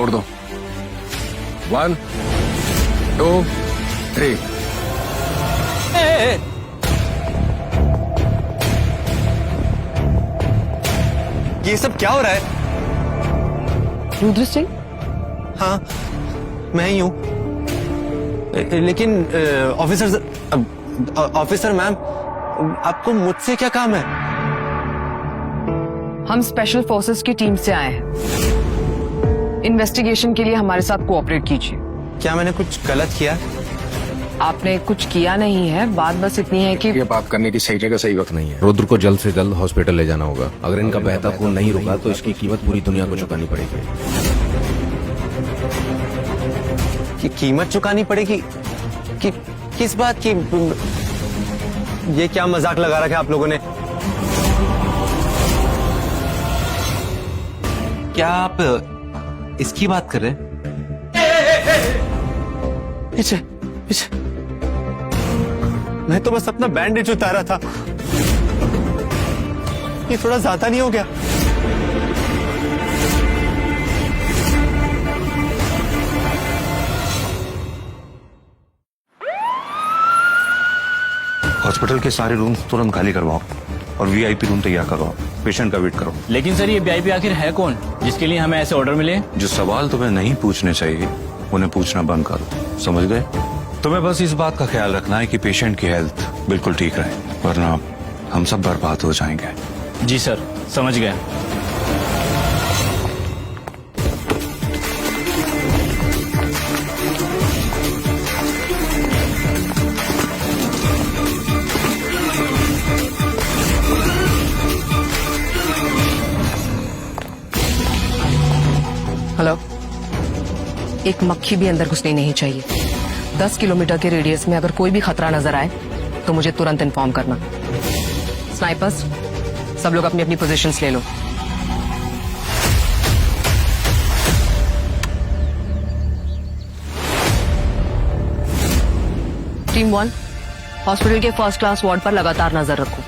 तोड़ दो। 1 2 3। ये सब क्या हो रहा है? रुद्र सिंह, हाँ, मैं ही हूँ। लेकिन ऑफिसर मैम, आपको मुझसे क्या काम है? हम स्पेशल फोर्सेस की टीम से आए हैं। इन्वेस्टिगेशन के लिए हमारे साथ कोऑपरेट कीजिए। क्या मैंने कुछ गलत किया? आपने कुछ किया नहीं है, बात बस इतनी है कि ये बात करने की सही जगह सही वक्त नहीं है। रुद्र को जल्द से जल्द हॉस्पिटल ले जाना होगा। अगर इनका बहता खून नहीं रुका तो इसकी कीमत पूरी दुनिया को चुकानी पड़ेगी। कि कीमत चुकानी पड़ेगी? कि किस बात की? ये क्या मजाक लगा रखा है आप लोगों ने? क्या आप इसकी बात कर रहे हैं? पीछे पीछे, मैं तो बस अपना बैंडेज उतारा था। ये थोड़ा ज्यादा नहीं हो गया? हॉस्पिटल के सारे रूम तुरंत खाली करवाओ और वीआईपी रूम तैयार करवाओ। पेशेंट का वेट करो। लेकिन सर, ये वीआईपी आखिर है कौन जिसके लिए हमें ऐसे ऑर्डर मिले? जो सवाल तुम्हें नहीं पूछने चाहिए उन्हें पूछना बंद करो, समझ गए? तुम्हें बस इस बात का ख्याल रखना है कि पेशेंट की हेल्थ बिल्कुल ठीक रहे, वरना हम सब बर्बाद हो जाएंगे। जी सर, समझ गया। हेलो, एक मक्खी भी अंदर घुसनी नहीं चाहिए। 10 किलोमीटर के रेडियस में अगर कोई भी खतरा नजर आए तो मुझे तुरंत इन्फॉर्म करना। स्नाइपर्स, सब लोग अपनी अपनी पोजीशंस ले लो। टीम 1, हॉस्पिटल के फर्स्ट क्लास वार्ड पर लगातार नजर रखो।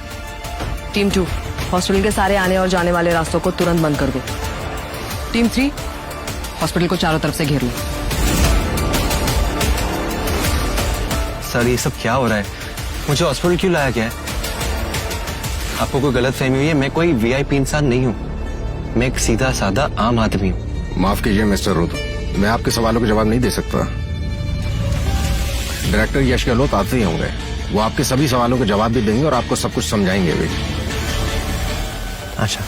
टीम 2, हॉस्पिटल के सारे आने और जाने वाले रास्तों को तुरंत बंद कर दो। टीम 3, हॉस्पिटल को चारों तरफ से घेर लो। सर, ये सब क्या हो रहा है? मुझे हॉस्पिटल क्यों लाया गया है? आपको कोई गलत फहमी हुई है? मैं कोई वीआईपी इंसान नहीं हूँ। मैं एक सीधा साधा आम आदमी हूँ। माफ कीजिए मिस्टर रुद्र, मैं आपके सवालों के जवाब नहीं दे सकता। डायरेक्टर यश गहलोत आते ही होंगे। वो आपके सभी सवालों के जवाब भी देंगे और आपको सब कुछ समझाएंगे भी। अच्छा,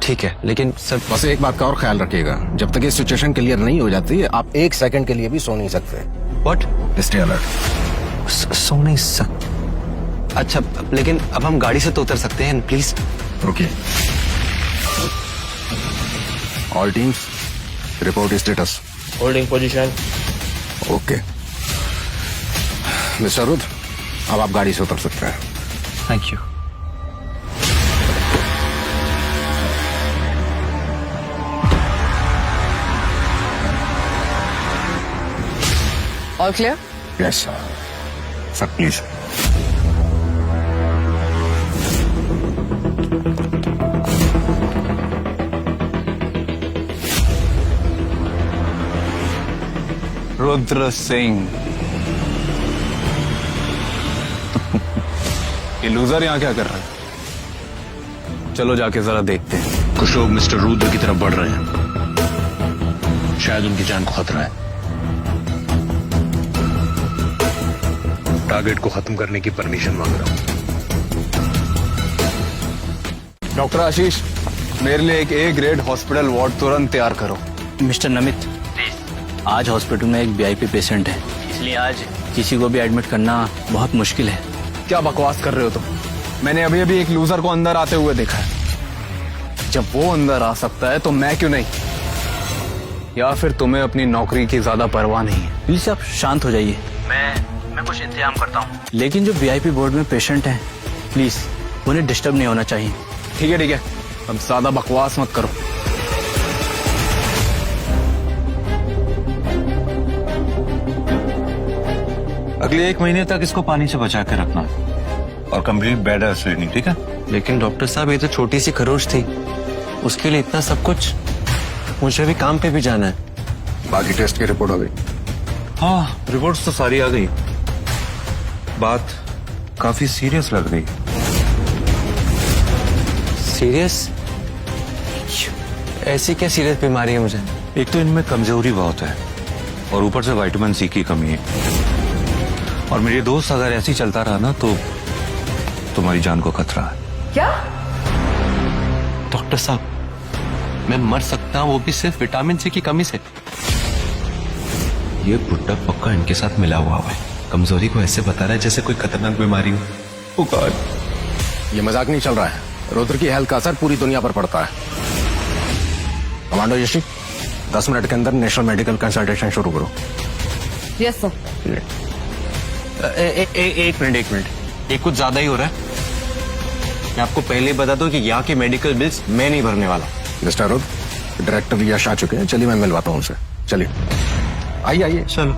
ठीक है, लेकिन सर बस एक बात का और ख्याल रखिएगा, जब तक ये सिचुएशन क्लियर नहीं हो जाती आप 1 सेकंड के लिए भी सो नहीं सकते। व्हाट? Stay alert. सो नहीं सक। अच्छा, लेकिन अब हम गाड़ी से तो उतर सकते हैं प्लीज? रुकिए। All teams report status. Holding position. Okay mister Rudra, अब आप गाड़ी से उतर सकते हैं। Thank you. All clear? Yes sir, please. Rudra Singh. ये लूजर यहाँ क्या कर रहा है? चलो जाके जरा देखते हैं। कुछ लोग मिस्टर रुद्र की तरफ बढ़ रहे हैं, शायद उनकी जान को खतरा है। टारगेट को खत्म करने की परमिशन मांग रहा हूं। डॉक्टर आशीष, मेरे लिए एक ए ग्रेड हॉस्पिटल वार्ड तुरंत तैयार करो। मिस्टर नमित, आज हॉस्पिटल में एक वीआईपी पेशेंट है, इसलिए आज किसी को भी एडमिट करना बहुत मुश्किल है। क्या बकवास कर रहे हो तुम? मैंने अभी अभी एक लूजर को अंदर आते हुए देखा है। जब वो अंदर आ सकता है तो मैं क्यों नहीं? या फिर तुम्हें अपनी नौकरी की ज्यादा परवाह नहीं है? प्लीज आप शांत हो जाइए, मैं कुछ इंतजाम करता हूँ। लेकिन जो वीआईपी बोर्ड में पेशेंट हैं, प्लीज उन्हें डिस्टर्ब नहीं होना चाहिए। ठीक है, अब ज्यादा बकवास मत करो। अगले 1 महीने तक इसको पानी से बचा के रखना और कंप्लीट बेड रेस्ट लेनी, ठीक है? लेकिन डॉक्टर साहब, ये तो छोटी सी खरोच थी, उसके लिए इतना सब कुछ? मुझे भी काम पे भी जाना है। बाकी टेस्ट की रिपोर्ट आ गई? हाँ, रिपोर्ट्स तो सारी आ गई। बात काफी सीरियस लग रही। सीरियस? ऐसी क्या सीरियस बीमारी है मुझे? एक तो इनमें कमजोरी बहुत है और ऊपर से विटामिन सी की कमी है। और मेरे दोस्त अगर ऐसे ही चलता रहा ना तो तुम्हारी जान को खतरा है। क्या? डॉक्टर साहब, मैं मर सकता हूँ, वो भी सिर्फ विटामिन सी की कमी से। ये बुड्ढा पक्का इनके साथ मिला हुआ है। कमजोरी को ऐसे बता रहा है जैसे कोई खतरनाक बीमारी हो। ओ गॉड, ये मजाक नहीं चल रहा है। रुद्र की हेल्थ का असर पूरी दुनिया पर पड़ता है। कमांडो यशी, 10 मिनट के अंदर नेशनल मेडिकल कंसल्टेशन शुरू करो। Yes sir. एक मिनट, ये कुछ ज्यादा ही हो रहा है। मैं आपको पहले ही बता दूं कि यहाँ के मेडिकल बिल्स मैं नहीं भरने वाला। मिस्टर रुद्र, डायरेक्टर यश आ चुके हैं। चलिए मैं मिलवाता हूँ उनसे। चलिए आइए आइए। चलो।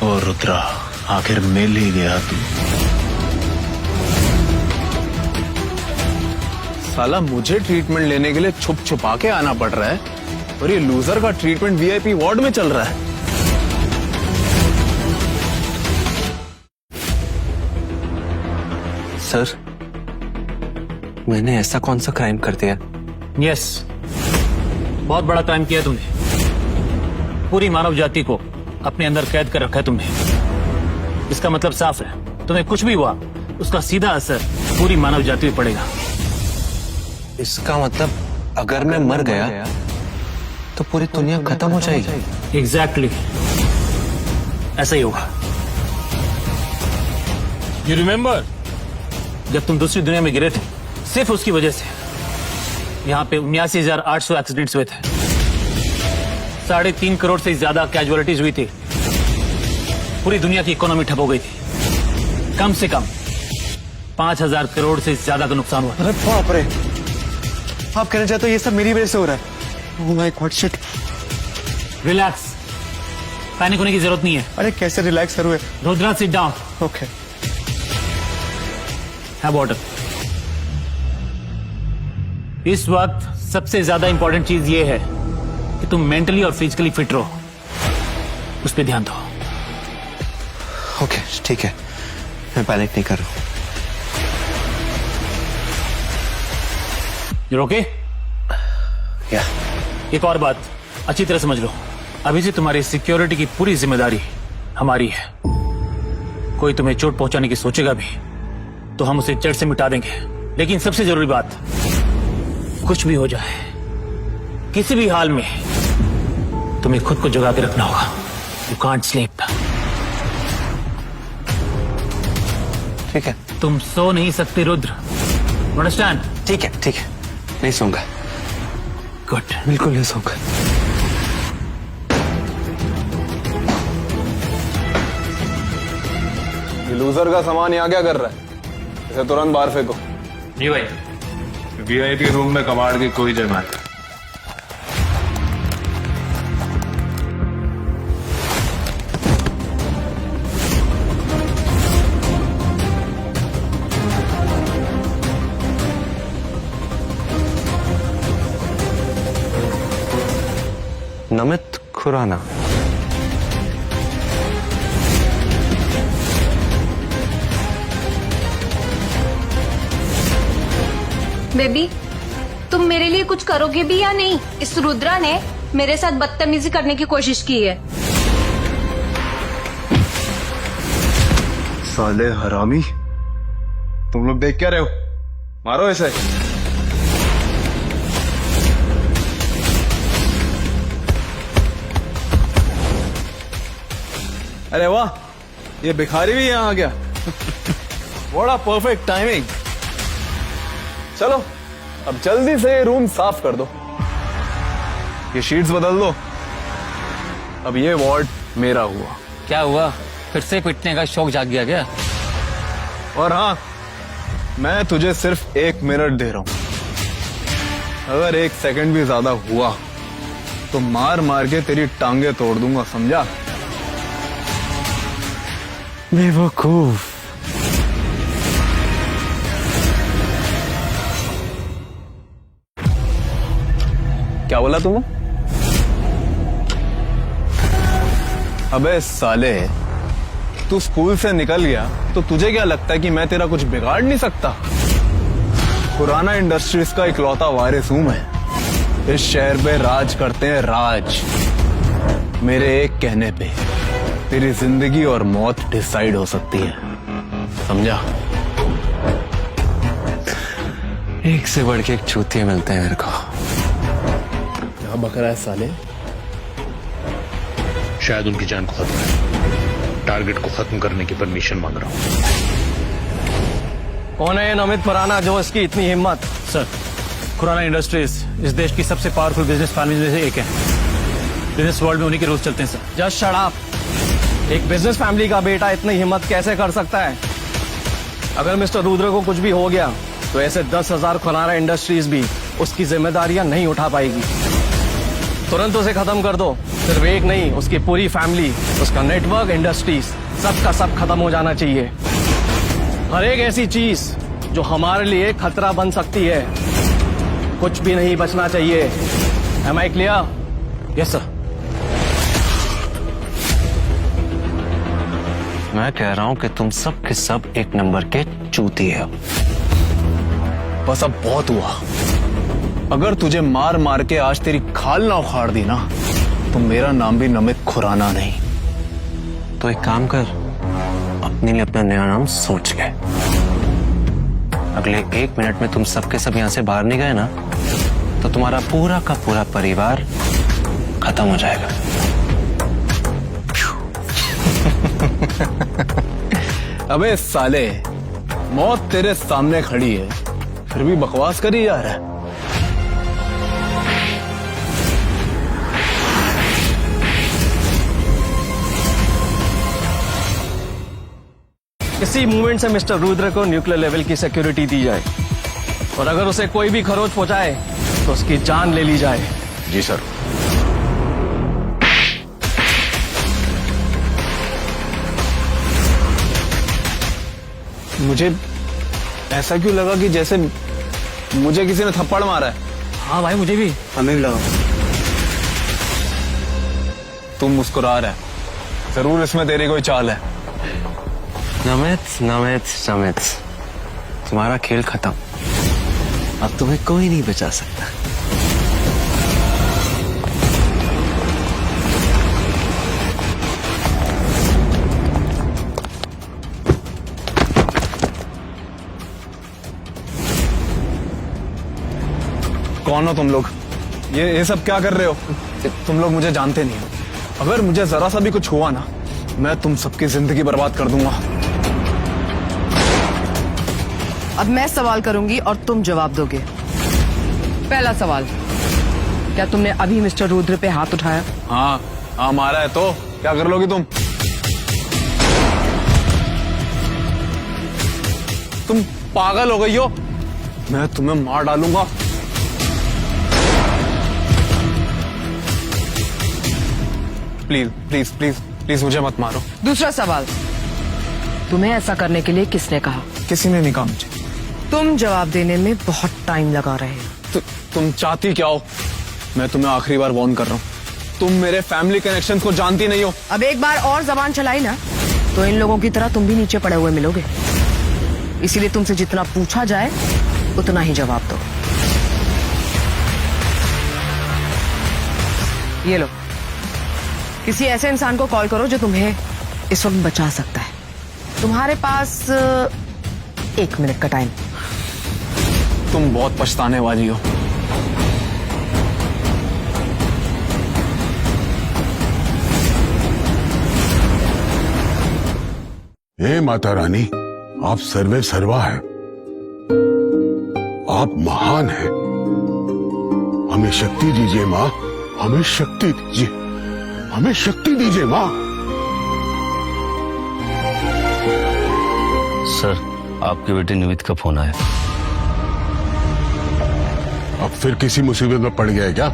ओ रुद्रा, आखिर मिल ही गया तू। साला मुझे ट्रीटमेंट लेने के लिए छुप छुपा के आना पड़ रहा है और ये लूजर का ट्रीटमेंट वीआईपी वार्ड में चल रहा है। सर, मैंने ऐसा कौन सा क्राइम कर दिया? यस, बहुत बड़ा क्राइम किया तुमने। पूरी मानव जाति को अपने अंदर कैद कर रखा है तुमने। इसका मतलब साफ है, तुम्हें कुछ भी हुआ उसका सीधा असर पूरी मानव जाति पे पड़ेगा। इसका मतलब अगर मैं मर गया तो पूरी दुनिया खत्म हो जाएगी। एग्जैक्टली, ऐसा ही होगा। यू रिमेम्बर जब तुम दूसरी दुनिया में गिरे थे, सिर्फ उसकी वजह से यहाँ पे 79,800 एक्सीडेंट्स हुए थे। 3.5 करोड़ से ज्यादा कैजुअलिटीज हुई थी। पूरी दुनिया की इकोनॉमी ठप हो गई थी। कम से कम 5,000 करोड़ से ज्यादा का नुकसान हुआ। अरे बाप रे, आप कहना चाहते हो ये सब मेरी वजह से हो रहा है? Oh my God, shit. Relax, panic होने की जरूरत नहीं है। अरे कैसे रिलैक्स करूँ? Rudra, sit down. Okay. Have water. इस वक्त सबसे ज्यादा इंपॉर्टेंट चीज ये है कि तुम मेंटली और फिजिकली फिट रहो, उस पर ध्यान दो। ओके, ठीक है, मैं पैनिक नहीं कर रहा हूँ। You okay? या एक और बात अच्छी तरह समझ लो, अभी से तुम्हारी सिक्योरिटी की पूरी जिम्मेदारी हमारी है। कोई तुम्हें चोट पहुंचाने की सोचेगा भी तो हम उसे जड़ से मिटा देंगे। लेकिन सबसे जरूरी बात, कुछ भी हो जाए, किसी भी हाल में तुम्हें खुद को जगा के रखना होगा। You can't sleep. ठीक है, तुम सो नहीं सकते रुद्र, अंडरस्टैंड? ठीक है, ठीक है, नहीं सोऊंगा। गुड। बिल्कुल नहीं सोऊंगा। ये लूजर का सामान यहाँ क्या कर रहा है? इसे तुरंत बाहर फेंको। जी भाई। वीआईपी रूम में कमांड की कोई जगह नहीं। नमित खुराना। बेबी, तुम मेरे लिए कुछ करोगे भी या नहीं? इस रुद्रा ने मेरे साथ बदतमीजी करने की कोशिश की है। साले हरामी, तुम लोग देख क्या रहे हो? मारो ऐसे। अरे वाह, ये भिखारी भी यहाँ आ गया। बड़ा परफेक्ट टाइमिंग। चलो अब जल्दी से ये रूम साफ कर दो, ये शीट्स बदल दो। अब ये वार्ड मेरा हुआ। क्या हुआ, फिर से पिटने का शौक जाग गया क्या? और हाँ, मैं तुझे सिर्फ 1 मिनट दे रहा हूं। अगर 1 सेकंड भी ज्यादा हुआ तो मार मार के तेरी टांगे तोड़ दूंगा, समझा? बेवकूफ। क्या बोला तुमने? अबे साले, तू स्कूल से निकल गया तो तुझे क्या लगता है कि मैं तेरा कुछ बिगाड़ नहीं सकता? खुराना इंडस्ट्रीज का इकलौता वारिस हूं मैं। इस शहर पे राज करते हैं राज। मेरे एक कहने पे तेरी जिंदगी और मौत डिसाइड हो सकती है, समझा? एक से बढ़ के एक चूतिए मिलते हैं मेरे को। क्या बक रहा है साले? शायद उनकी जान को खतरा है। टारगेट को खत्म करने की परमिशन मांग रहा हूं। कौन है ये नमित फराना जो इसकी इतनी हिम्मत? सर, खुराना इंडस्ट्रीज इस देश की सबसे पावरफुल बिजनेस फैमिली में से एक है। बिजनेस वर्ल्ड में उन्हीं के रूल्स चलते हैं सर। Just shut up. एक बिजनेस फैमिली का बेटा इतनी हिम्मत कैसे कर सकता है? अगर मिस्टर रुद्र को कुछ भी हो गया तो ऐसे 10,000 खुराना इंडस्ट्रीज भी उसकी जिम्मेदारियां नहीं उठा पाएगी। तुरंत उसे खत्म कर दो। सिर्फ एक नहीं, उसकी पूरी फैमिली, उसका नेटवर्क, इंडस्ट्रीज, सब का सब खत्म हो जाना चाहिए। हर एक ऐसी चीज जो हमारे लिए खतरा बन सकती है, कुछ भी नहीं बचना चाहिए। Am I clear? Yes sir. मैं कह रहा हूं कि तुम सब के सब एक नंबर के चूतिए हो। बस अब बहुत हुआ। अगर तुझे मार मार के आज तेरी खाल ना उखाड़ दी ना, तो मेरा नाम भी नमित खुराना नहीं। तो एक काम कर, अपने लिए अपना नया नाम सोच ले। अगले 1 मिनट में तुम सबके सब यहां से बाहर नहीं गए ना, तो तुम्हारा पूरा का पूरा परिवार खत्म हो जाएगा। अबे साले, मौत तेरे सामने खड़ी है, फिर भी बकवास करी जा रहा है। इसी मूवमेंट से मिस्टर रुद्र को न्यूक्लियर लेवल की सिक्योरिटी दी जाए, और अगर उसे कोई भी खरोच पहुंचाए तो उसकी जान ले ली जाए। जी सर। मुझे ऐसा क्यों लगा कि जैसे मुझे किसी ने थप्पड़ मारा है? हाँ भाई, मुझे भी। हमें भी लगा। तुम मुस्कुरा रहा है, जरूर इसमें तेरी कोई चाल है। नमित नमित नमित, तुम्हारा खेल खत्म। अब तुम्हें कोई नहीं बचा सकता। कौन हो तुम लोग? ये सब क्या कर रहे हो? तुम लोग मुझे जानते नहीं हो। अगर मुझे जरा सा भी कुछ हुआ ना, मैं तुम सबकी जिंदगी बर्बाद कर दूंगा। अब मैं सवाल करूंगी और तुम जवाब दोगे। पहला सवाल, क्या तुमने अभी मिस्टर रुद्र पे हाथ उठाया? हाँ मारा है तो क्या कर लोगी तुम? तुम पागल हो गई हो? मैं तुम्हें मार डालूंगा। प्लीज प्लीज प्लीज प्लीज मुझे मत मारो। दूसरा सवाल, तुम्हें ऐसा करने के लिए किसने कहा? किसी ने नहीं कहा मुझे। तुम जवाब देने में बहुत टाइम लगा रहे हो। तुम चाहती क्या हो? मैं तुम्हें आखिरी बार वार्न कर रहा हूँ, तुम मेरे फैमिली कनेक्शंस को जानती नहीं हो। अब एक बार और जबान चलाई ना, तो इन लोगों की तरह तुम भी नीचे पड़े हुए मिलोगे। इसीलिए तुमसे जितना पूछा जाए उतना ही जवाब दो। ये लो, किसी ऐसे इंसान को कॉल करो जो तुम्हें इस वक्त बचा सकता है। तुम्हारे पास 1 मिनट का टाइम। तुम बहुत पछताने वाली हो। हे माता रानी, आप सर्वे सर्वा हैं, आप महान हैं। हमें शक्ति दीजिए माँ, हमें शक्ति दीजिए, हमें शक्ति दीजिए माँ। सर, आपके बेटे निमित का फोन आया। अब फिर किसी मुसीबत में पड़ गया है क्या?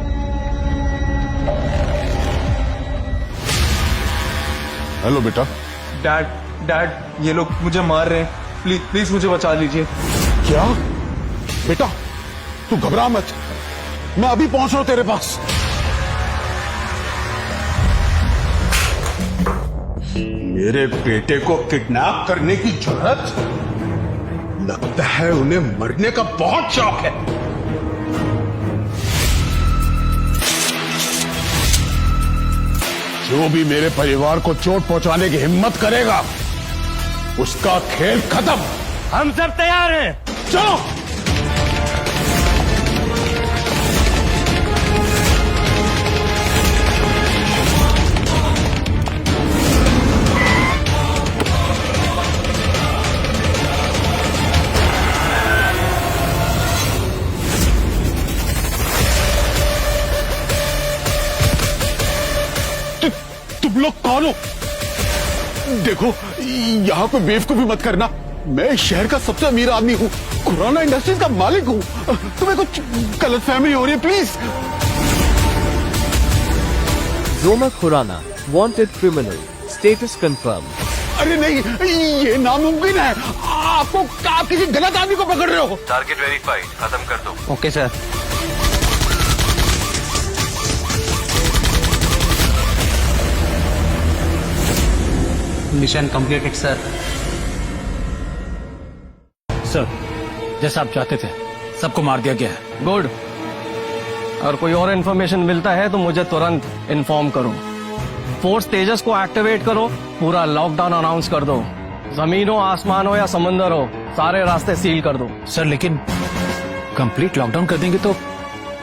हेलो बेटा। डैड ये लोग मुझे मार रहे हैं, प्लीज प्लीज मुझे बचा लीजिए। क्या बेटा, तू घबरा मत, मैं अभी पहुंच रहा हूं तेरे पास। मेरे बेटे को किडनैप करने की जरूरत, लगता है उन्हें मरने का बहुत शौक है। जो भी मेरे परिवार को चोट पहुंचाने की हिम्मत करेगा, उसका खेल खत्म। हम सब तैयार हैं। चलो। तुम लोग कौन हो? देखो, यहाँ पे बेवकूफी मत करना। मैं इस शहर का सबसे अमीर आदमी हूँ, खुराना इंडस्ट्रीज का मालिक हूँ। तुम्हें कुछ गलतफहमी हो रही है, please. Roma Khurana, wanted criminal, status confirm. अरे नहीं, ये नामुमकिन है। आप किसी गलत आदमी को पकड़ रहे हो। टारगेट वेरीफाई, खत्म कर दो। Okay sir. Mission completed sir. Sir, जैसा आप चाहते थे, सबको मार दिया गया है। गुड। अगर कोई और इन्फॉर्मेशन मिलता है तो मुझे तुरंत इन्फॉर्म करो। फोर्स तेजस को एक्टिवेट करो, पूरा लॉकडाउन अनाउंस कर दो। जमीन हो, आसमान हो या समंदर हो, सारे रास्ते सील कर दो। सर लेकिन कंप्लीट लॉकडाउन कर देंगे तो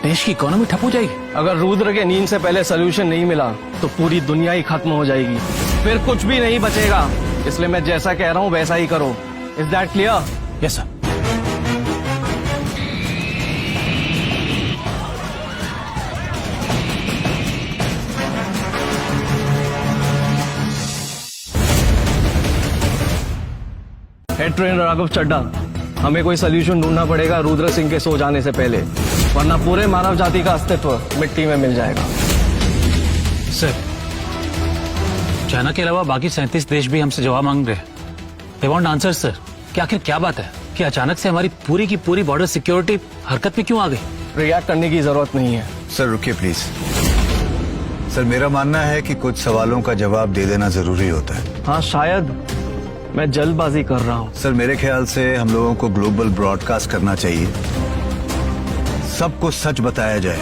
देश की इकोनॉमी ठप हो जाएगी। अगर रुद्र के नींद से पहले सोल्यूशन नहीं मिला तो पूरी दुनिया ही खत्म हो जाएगी, फिर कुछ भी नहीं बचेगा। इसलिए मैं जैसा कह रहा हूँ वैसा ही करो। Is that clear? Yes sir. Head trainer Raghav Chadha, हमें कोई सोल्यूशन ढूंढना पड़ेगा रुद्र सिंह के सो जाने से पहले, वरना पूरे मानव जाति का अस्तित्व मिट्टी में मिल जाएगा। सर, चाइना के अलावा बाकी 37 देश भी हमसे जवाब मांग रहे हैं। They want answer sir. कि आखिर क्या बात है कि अचानक से हमारी पूरी की पूरी बॉर्डर सिक्योरिटी हरकत में क्यों आ गई? रिएक्ट करने की जरूरत नहीं है। सर रुकिए प्लीज। सर मेरा मानना है कि कुछ सवालों का जवाब दे देना जरूरी होता है। हाँ, शायद मैं जल्दबाजी कर रहा हूँ। सर मेरे ख्याल से हम लोगों को ग्लोबल ब्रॉडकास्ट करना चाहिए, सबको सच बताया जाए।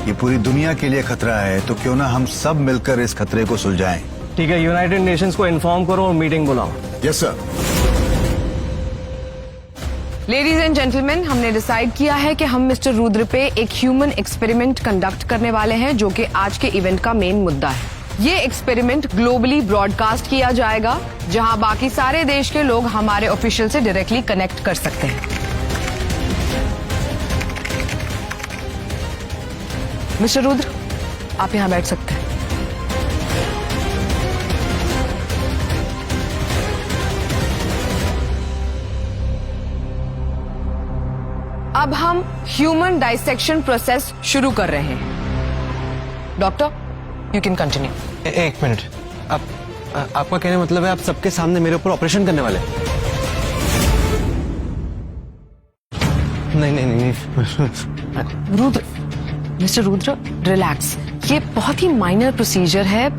ये पूरी दुनिया के लिए खतरा है, तो क्यों ना हम सब मिलकर इस खतरे को सुलझाएं। ठीक है, यूनाइटेड नेशंस को इन्फॉर्म करो और मीटिंग बुलाओ। Yes sir. Ladies and gentleman, हमने डिसाइड किया है कि हम मिस्टर रुद्र पे एक ह्यूमन एक्सपेरिमेंट कंडक्ट करने वाले हैं, जो कि आज के इवेंट का मेन मुद्दा है। ये एक्सपेरिमेंट ग्लोबली ब्रॉडकास्ट किया जाएगा, जहां बाकी सारे देश के लोग हमारे ऑफिशियल से डायरेक्टली कनेक्ट कर सकते हैं। मिस्टर रुद्र, आप यहां बैठ सकते हैं। अब हम ह्यूमन डाइसेक्शन प्रोसेस शुरू कर रहे हैं। Doctor, you can continue. एक मिनट, आपका कहने का मतलब है आप सबके सामने मेरे ऊपर ऑपरेशन करने वाले? नहीं नहीं नहीं। Rudra, mister Rudra, relax. ये बहुत ही माइनर प्रोसीजर है।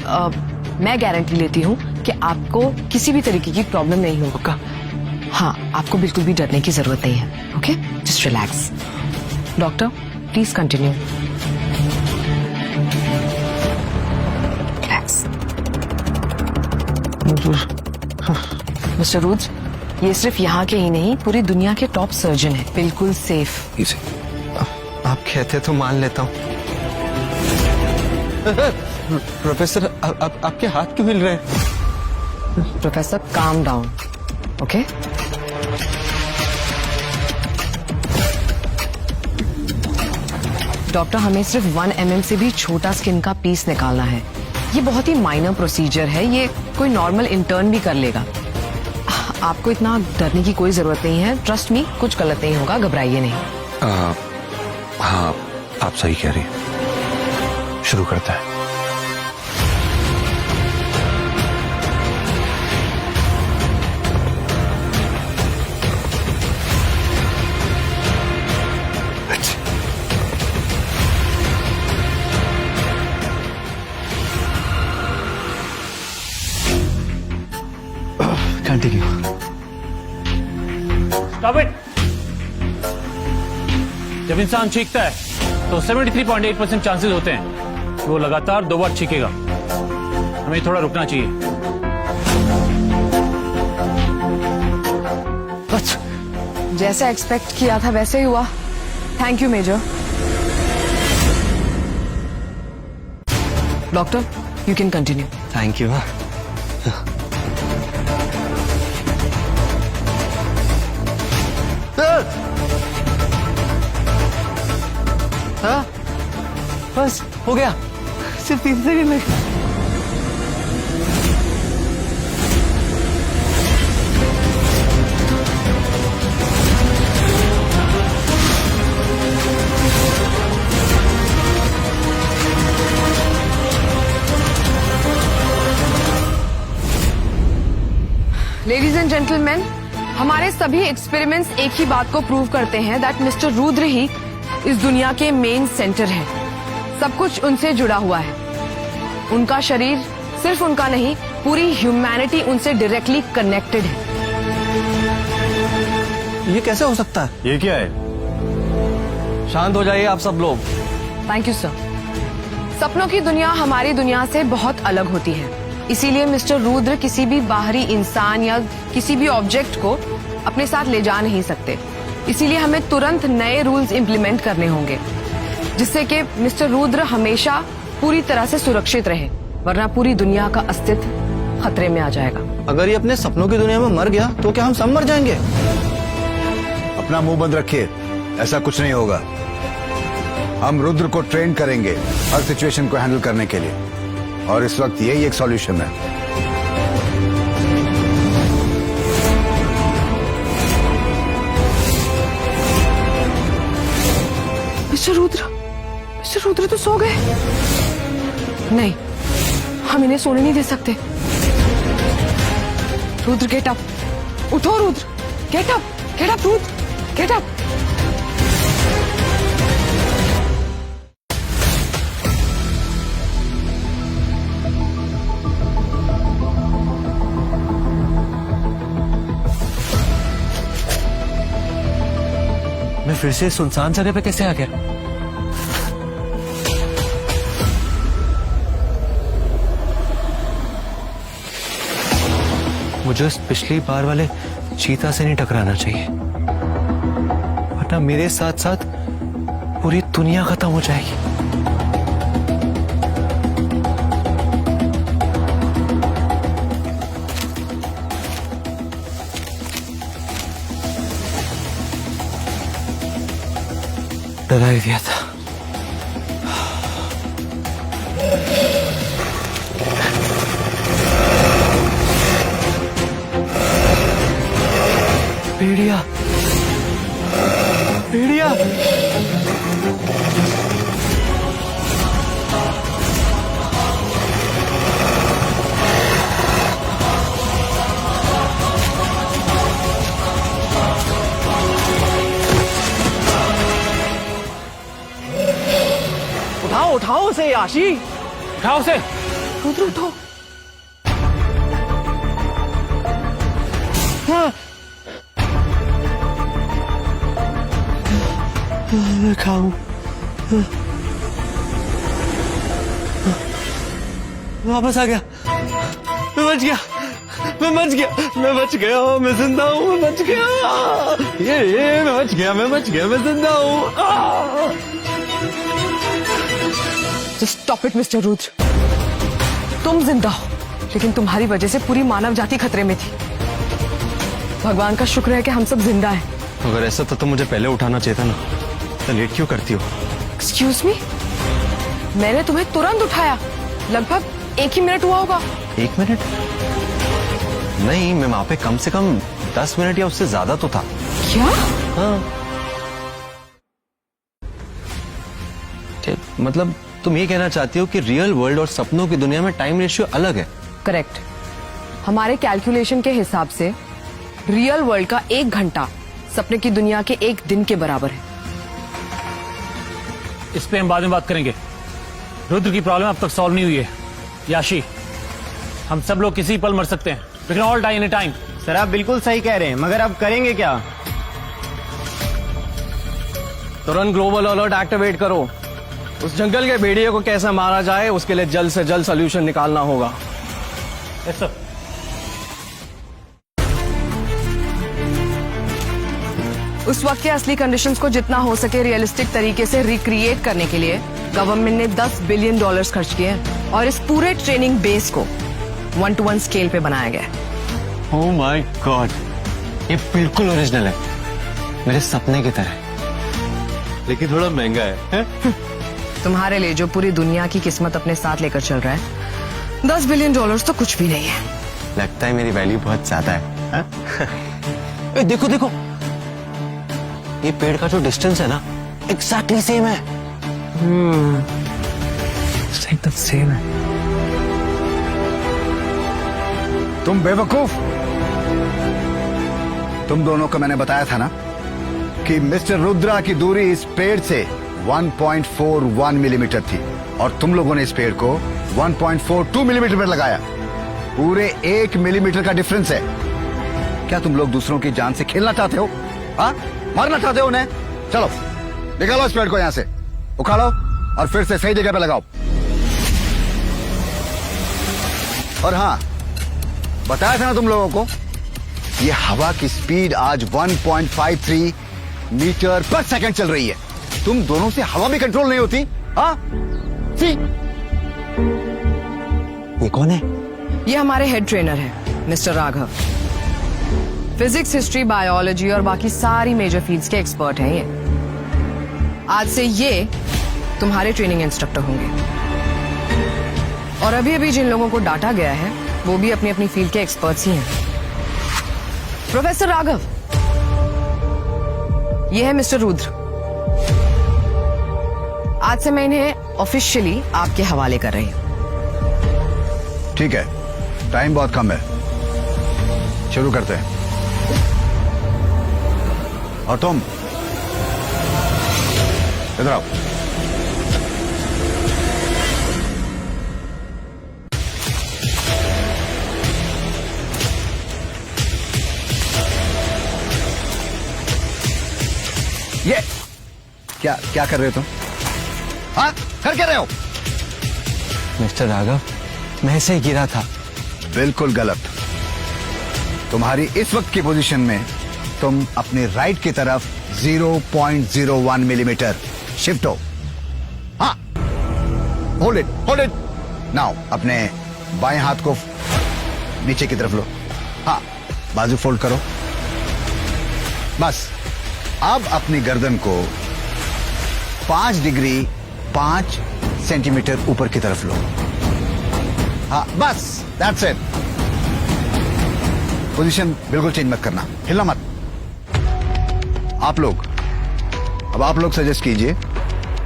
मैं गारंटी लेती हूँ कि आपको किसी भी तरीके की प्रॉब्लम नहीं होगा। हाँ, आपको बिल्कुल भी डरने की जरूरत नहीं है। Okay, just relax. Doctor, please continue. Relax. Mister Rudra, ये सिर्फ यहाँ के ही नहीं, पूरी दुनिया के टॉप सर्जन है, बिल्कुल सेफ। इसे आप कहते तो मान लेता हूँ। प्रोफेसर, आपके हाथ क्यों हिल रहे हैं? Professor, calm down. Okay, doctor, हमें सिर्फ 1 mm से भी छोटा स्किन का पीस निकालना है। ये बहुत ही माइनर प्रोसीजर है, ये कोई नॉर्मल इंटर्न भी कर लेगा। आपको इतना डरने की कोई जरूरत नहीं है। ट्रस्ट मी, कुछ गलत नहीं होगा, घबराइए नहीं। हाँ, आप सही कह रही हैं। शुरू करता है। जब इंसान चीखता है तो 73.8% चांसेस होते हैं कि वो लगातार 2 बार चीखेगा। हमें थोड़ा रुकना चाहिए। बस जैसा एक्सपेक्ट किया था वैसे ही हुआ। Thank you major. Doctor, you can continue. Thank you. हाँ, बस हो गया, सिर्फ 3 सेकंड लगे। लेडीज एंड जेंटलमैन, हमारे सभी एक्सपेरिमेंट्स एक ही बात को प्रूव करते हैं दैट मिस्टर रुद्र ही इस दुनिया के मेन सेंटर हैं। सब कुछ उनसे जुड़ा हुआ है। उनका शरीर सिर्फ उनका नहीं, पूरी ह्यूमैनिटी उनसे डायरेक्टली कनेक्टेड है। ये कैसे हो सकता है? ये क्या है? शांत हो जाइए आप सब लोग। Thank you sir. सपनों की दुनिया हमारी दुनिया से बहुत अलग होती है, इसीलिए मिस्टर रुद्र किसी भी बाहरी इंसान या किसी भी ऑब्जेक्ट को अपने साथ ले जा नहीं सकते। इसीलिए हमें तुरंत नए रूल्स इंप्लीमेंट करने होंगे जिससे कि मिस्टर रुद्र हमेशा पूरी तरह से सुरक्षित रहे, वरना पूरी दुनिया का अस्तित्व खतरे में आ जाएगा। अगर ये अपने सपनों की दुनिया में मर गया तो क्या हम सब मर जाएंगे? अपना मुंह बंद रखिए, ऐसा कुछ नहीं होगा। हम रुद्र को ट्रेन करेंगे हर सिचुएशन को हैंडल करने के लिए, और इस वक्त यही एक सॉल्यूशन है। मिस्टर रुद्र तो सो गए। नहीं, हम इन्हें सोने नहीं दे सकते। रुद्र गेट अप, उठो Rudra, get up Rudra, get up. मैं फिर से सुनसान जगह पे कैसे आ गया? मुझे उस पिछली बार वाले चीता से नहीं टकराना चाहिए, वरना मेरे साथ साथ पूरी दुनिया खत्म हो जाएगी। डरा ही दिया था। भेड़िया, भेड़िया। उठाओ उठाओ उसे याशी, उठाओ उसे। रुद्र उठो। मैं खाऊं। वापस आ गया। मैं बच गया, मैं बच गया, मैं बच गया, मैं जिंदा हूँ, मैं बच गया। ये मैं बच गया, मैं बच गया, मैं जिंदा हूँ। Just stop it mister Rudra. तुम जिंदा हो, लेकिन तुम्हारी वजह से पूरी मानव जाति खतरे में थी। भगवान का शुक्र है कि हम सब जिंदा हैं। अगर ऐसा था तो मुझे पहले उठाना चाहिए था ना। तो लेट क्यों करती हो? एक्सक्यूज मी, मैंने तुम्हें तुरंत उठाया। लगभग 1 ही मिनट हुआ होगा। 1 मिनट? नहीं, मैं वहां पे कम से कम 10 मिनट या उससे ज्यादा तो था। क्या? हाँ। मतलब तुम ये कहना चाहती हो कि रियल वर्ल्ड और सपनों की दुनिया में टाइम रेशियो अलग है? करेक्ट। हमारे कैलकुलेशन के हिसाब से रियल वर्ल्ड का 1 घंटा सपने की दुनिया के 1 दिन के बराबर है। इस पे हम बाद में बात करेंगे। रुद्र की प्रॉब्लम अब तक सॉल्व नहीं हुई है। याशी, हम सब लोग किसी पल मर सकते हैं। We can all die any time. Sir आप बिल्कुल सही कह रहे हैं, मगर अब करेंगे क्या? तुरंत ग्लोबल अलर्ट एक्टिवेट करो। उस जंगल के भेड़िए को कैसे मारा जाए उसके लिए जल्द से जल्द सोल्यूशन निकालना होगा। Yes sir. उस वक्त के असली कंडीशंस को जितना हो सके रियलिस्टिक तरीके से रिक्रिएट करने के लिए गवर्नमेंट ने $10 बिलियन खर्च किए हैं और इस पूरे ट्रेनिंग बेस को 1-to-1 स्केल पे बनाया गया है। ओह माय गॉड, ये बिल्कुल ओरिजिनल है, मेरे सपने की तरह। लेकिन थोड़ा महंगा है? तुम्हारे लिए जो पूरी दुनिया की किस्मत अपने साथ लेकर चल रहा है, $10 बिलियन तो कुछ भी नहीं है। लगता है मेरी वैल्यू बहुत ज्यादा है। ए, देखो देखो, ये पेड़ का जो डिस्टेंस है ना एग्जैक्टली सेम है। एकदम सेम है। तुम बेवकूफ, तुम दोनों को मैंने बताया था ना कि मिस्टर रुद्रा की दूरी इस पेड़ से 1.41 मिलीमीटर थी और तुम लोगों ने इस पेड़ को 1.42 मिलीमीटर पर लगाया। पूरे 1 मिलीमीटर का डिफरेंस है। क्या तुम लोग दूसरों की जान से खेलना चाहते हो? हाँ, मारना चाहते हो उन्हें? चलो निकालो इस पेड़ को यहां से, उखाड़ो और फिर से सही जगह पे लगाओ। और हाँ, बताया था ना तुम लोगों को, ये हवा की स्पीड आज 1.53 मीटर पर सेकंड चल रही है। तुम दोनों से हवा भी कंट्रोल नहीं होती। हाँ, सी। ये कौन है? ये हमारे हेड ट्रेनर है mister Raghav. Physics, history, biology और बाकी सारी मेजर फील्ड्स के एक्सपर्ट हैं ये। आज से ये तुम्हारे ट्रेनिंग इंस्ट्रक्टर होंगे और अभी अभी जिन लोगों को डांटा गया है वो भी अपनी अपनी फील्ड के एक्सपर्ट्स ही हैं। प्रोफेसर राघव, ये है मिस्टर रुद्र। आज से मैं इन्हें ऑफिशियली आपके हवाले कर रही हूं। ठीक है, टाइम बहुत कम है, शुरू करते हैं। और तुम इधर आओ। ये क्या क्या कर रहे हो तुम? हाँ, कर क्या रहे हो? मिस्टर राघव, मैं ऐसे ही गिरा था। बिल्कुल गलत। तुम्हारी इस वक्त की पोजीशन में तुम अपने राइट की तरफ 0.01 मिलीमीटर शिफ्ट हो। हाँ, होल्ड इट नाउ। अपने बाएं हाथ को नीचे की तरफ लो। हाँ, बाजू फोल्ड करो। बस अब अपनी गर्दन को 5 डिग्री 5 सेंटीमीटर ऊपर की तरफ लो। हाँ, बस दैट्स इट। पोजीशन बिल्कुल चेंज मत करना, हिलना मत। आप लोग सजेस्ट कीजिए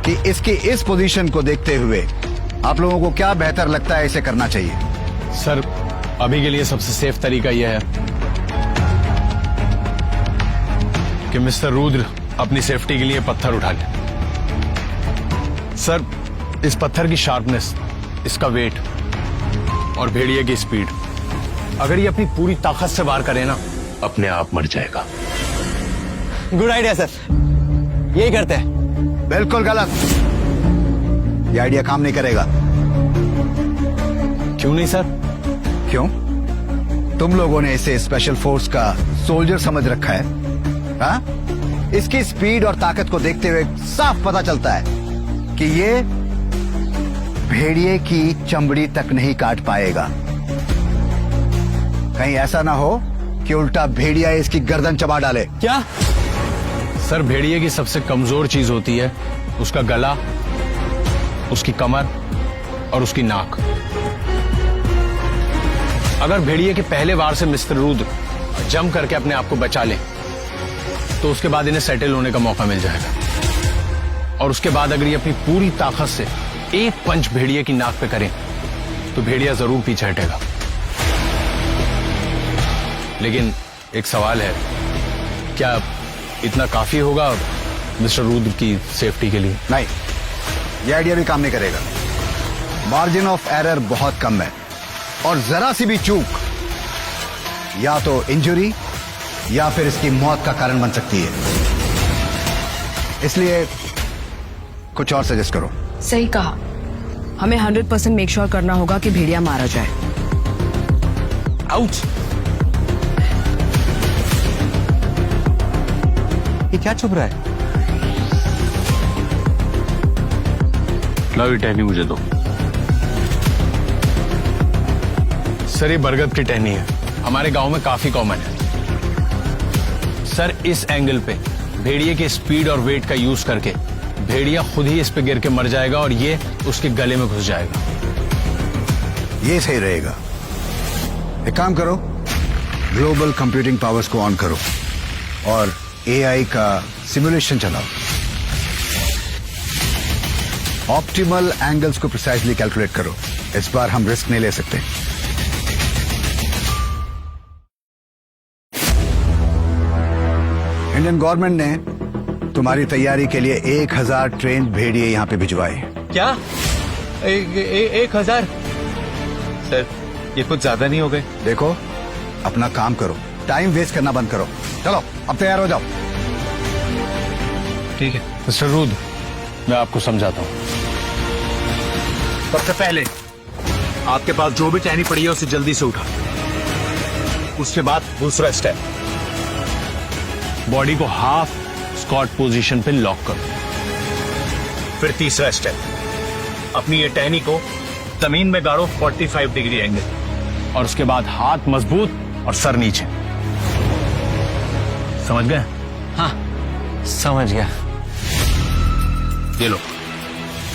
कि इसकी इस पोजीशन को देखते हुए आप लोगों को क्या बेहतर लगता है इसे करना चाहिए। सर, अभी के लिए सबसे सेफ तरीका यह है कि मिस्टर रुद्र अपनी सेफ्टी के लिए पत्थर उठा ले। सर, इस पत्थर की शार्पनेस, इसका वेट और भेड़िए की स्पीड, अगर ये अपनी पूरी ताकत से वार करे ना, अपने आप मर जाएगा। गुड आइडिया सर, यही करते हैं। बिल्कुल गलत, ये आइडिया काम नहीं करेगा। क्यों नहीं सर? क्यों? तुम लोगों ने इसे स्पेशल फोर्स का सोल्जर समझ रखा है। हाँ? इसकी स्पीड और ताकत को देखते हुए साफ पता चलता है कि ये भेड़िए की चमड़ी तक नहीं काट पाएगा। कहीं ऐसा ना हो कि उल्टा भेड़िया इसकी गर्दन चबा डाले। क्या? सर, भेड़िए की सबसे कमजोर चीज होती है उसका गला, उसकी कमर और उसकी नाक। अगर भेड़िए के पहले वार से मिस्टर रुद्र जंप करके अपने आप को बचा ले तो उसके बाद इन्हें सेटल होने का मौका मिल जाएगा। और उसके बाद अगर ये अपनी पूरी ताकत से एक पंच भेड़िए की नाक पे करें तो भेड़िया जरूर पीछे हटेगा। लेकिन एक सवाल है, क्या इतना काफी होगा मिस्टर रुद्र की सेफ्टी के लिए? नहीं, यह आइडिया भी काम नहीं करेगा। मार्जिन ऑफ एरर बहुत कम है और जरा सी भी चूक या तो इंजरी या फिर इसकी मौत का कारण बन सकती है। इसलिए कुछ और सजेस्ट करो। सही कहा, हमें 100% मेक श्योर करना होगा कि भेड़िया मारा जाए। आउच! ये क्या चुभ रहा है? लाओ ये टहनी मुझे दो। सर ये बरगद की टहनी है, हमारे गांव में काफी कॉमन है। सर इस एंगल पे भेड़िए के स्पीड और वेट का यूज करके भेड़िया खुद ही इस पे गिर के मर जाएगा और ये उसके गले में घुस जाएगा। ये सही रहेगा। एक काम करो, ग्लोबल कंप्यूटिंग पावर्स को ऑन करो और एआई का सिमुलेशन चलाओ। ऑप्टिमल एंगल्स को प्रिसाइजली कैलकुलेट करो। इस बार हम रिस्क नहीं ले सकते। इंडियन गवर्नमेंट ने तुम्हारी तैयारी के लिए 1000 ट्रेन भेड़िए यहां पे भिजवाए। क्या? 1000? सर ये कुछ ज्यादा नहीं हो गए? देखो, अपना काम करो, टाइम वेस्ट करना बंद करो। चलो अब तैयार हो जाओ। ठीक है। मिस्टर रुद्र, मैं आपको समझाता हूं। सबसे पहले आपके पास जो भी टहनी पड़ी है उसे जल्दी से उठा। उसके बाद दूसरा स्टेप, बॉडी को हाफ स्क्वाट पोजीशन पे लॉक करो। फिर तीसरा स्टेप, अपनी ये टहनी को जमीन में गाड़ो 45 डिग्री एंगल, और उसके बाद हाथ मजबूत और सर नीचे। समझ गए? हाँ समझ गया। ये लो,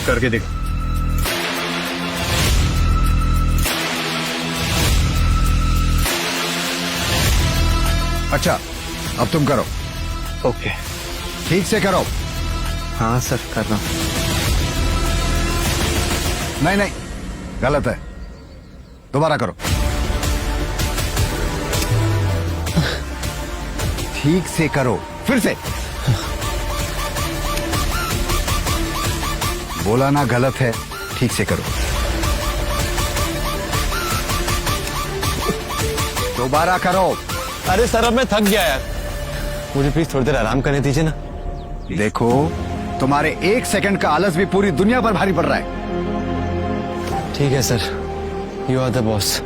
करके देखो। अच्छा, अब तुम करो। ओके। ठीक से करो। हाँ सर कर रहा हूं। नहीं नहीं, गलत है, दोबारा करो। ठीक से करो, फिर से। बोला ना गलत है, ठीक से करो। दोबारा करो। अरे सर अब मैं थक गया यार, मुझे प्लीज थोड़ी देर आराम करने दीजिए ना। देखो, तुम्हारे 1 सेकंड का आलस भी पूरी दुनिया पर भारी पड़ रहा है। ठीक है sir, you are the boss.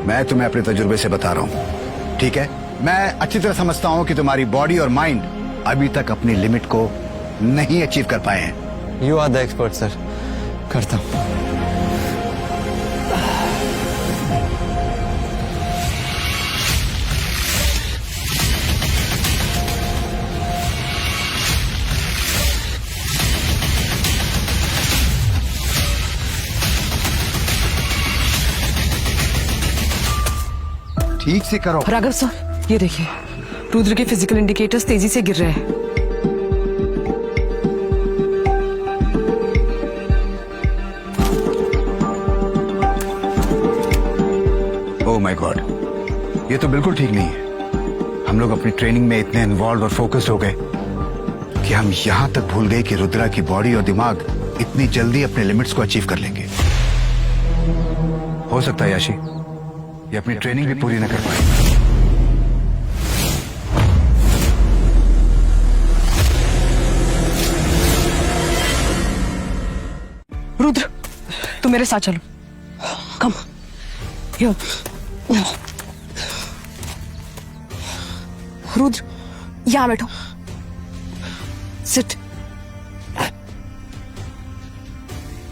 मैं तुम्हें अपने तजुर्बे से बता रहा हूं, ठीक है? मैं अच्छी तरह समझता हूं कि तुम्हारी बॉडी और माइंड अभी तक अपनी लिमिट को नहीं अचीव कर पाए हैं। You are the expert sir, करता हूं। ठीक से करो। राघव सर, ये देखिए, रुद्र के फिजिकल इंडिकेटर्स तेजी से गिर रहे हैं। ओह माय गॉड, ये तो बिल्कुल ठीक नहीं है। हम लोग अपनी ट्रेनिंग में इतने इन्वॉल्व और फोकस्ड हो गए कि हम यहां तक भूल गए कि रुद्रा की बॉडी और दिमाग इतनी जल्दी अपने लिमिट्स को अचीव कर लेंगे। हो सकता है याशी ये अपनी ट्रेनिंग भी पूरी न कर पाए। रुद्र, तुम मेरे साथ चलो। कम। रुद्र, यहां बैठो। सिट।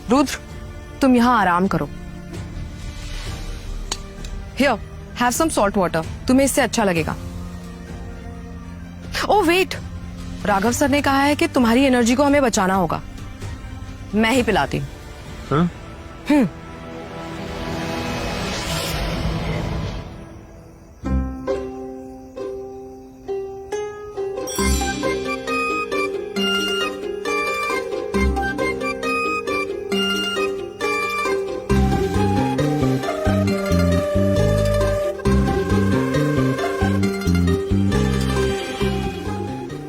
रुद्र, तुम यहां आराम करो। Here, have some salt water. तुम्हें इससे अच्छा लगेगा। ओह वेट, राघव सर ने कहा है कि तुम्हारी एनर्जी को हमें बचाना होगा। मैं ही पिलाती हूँ।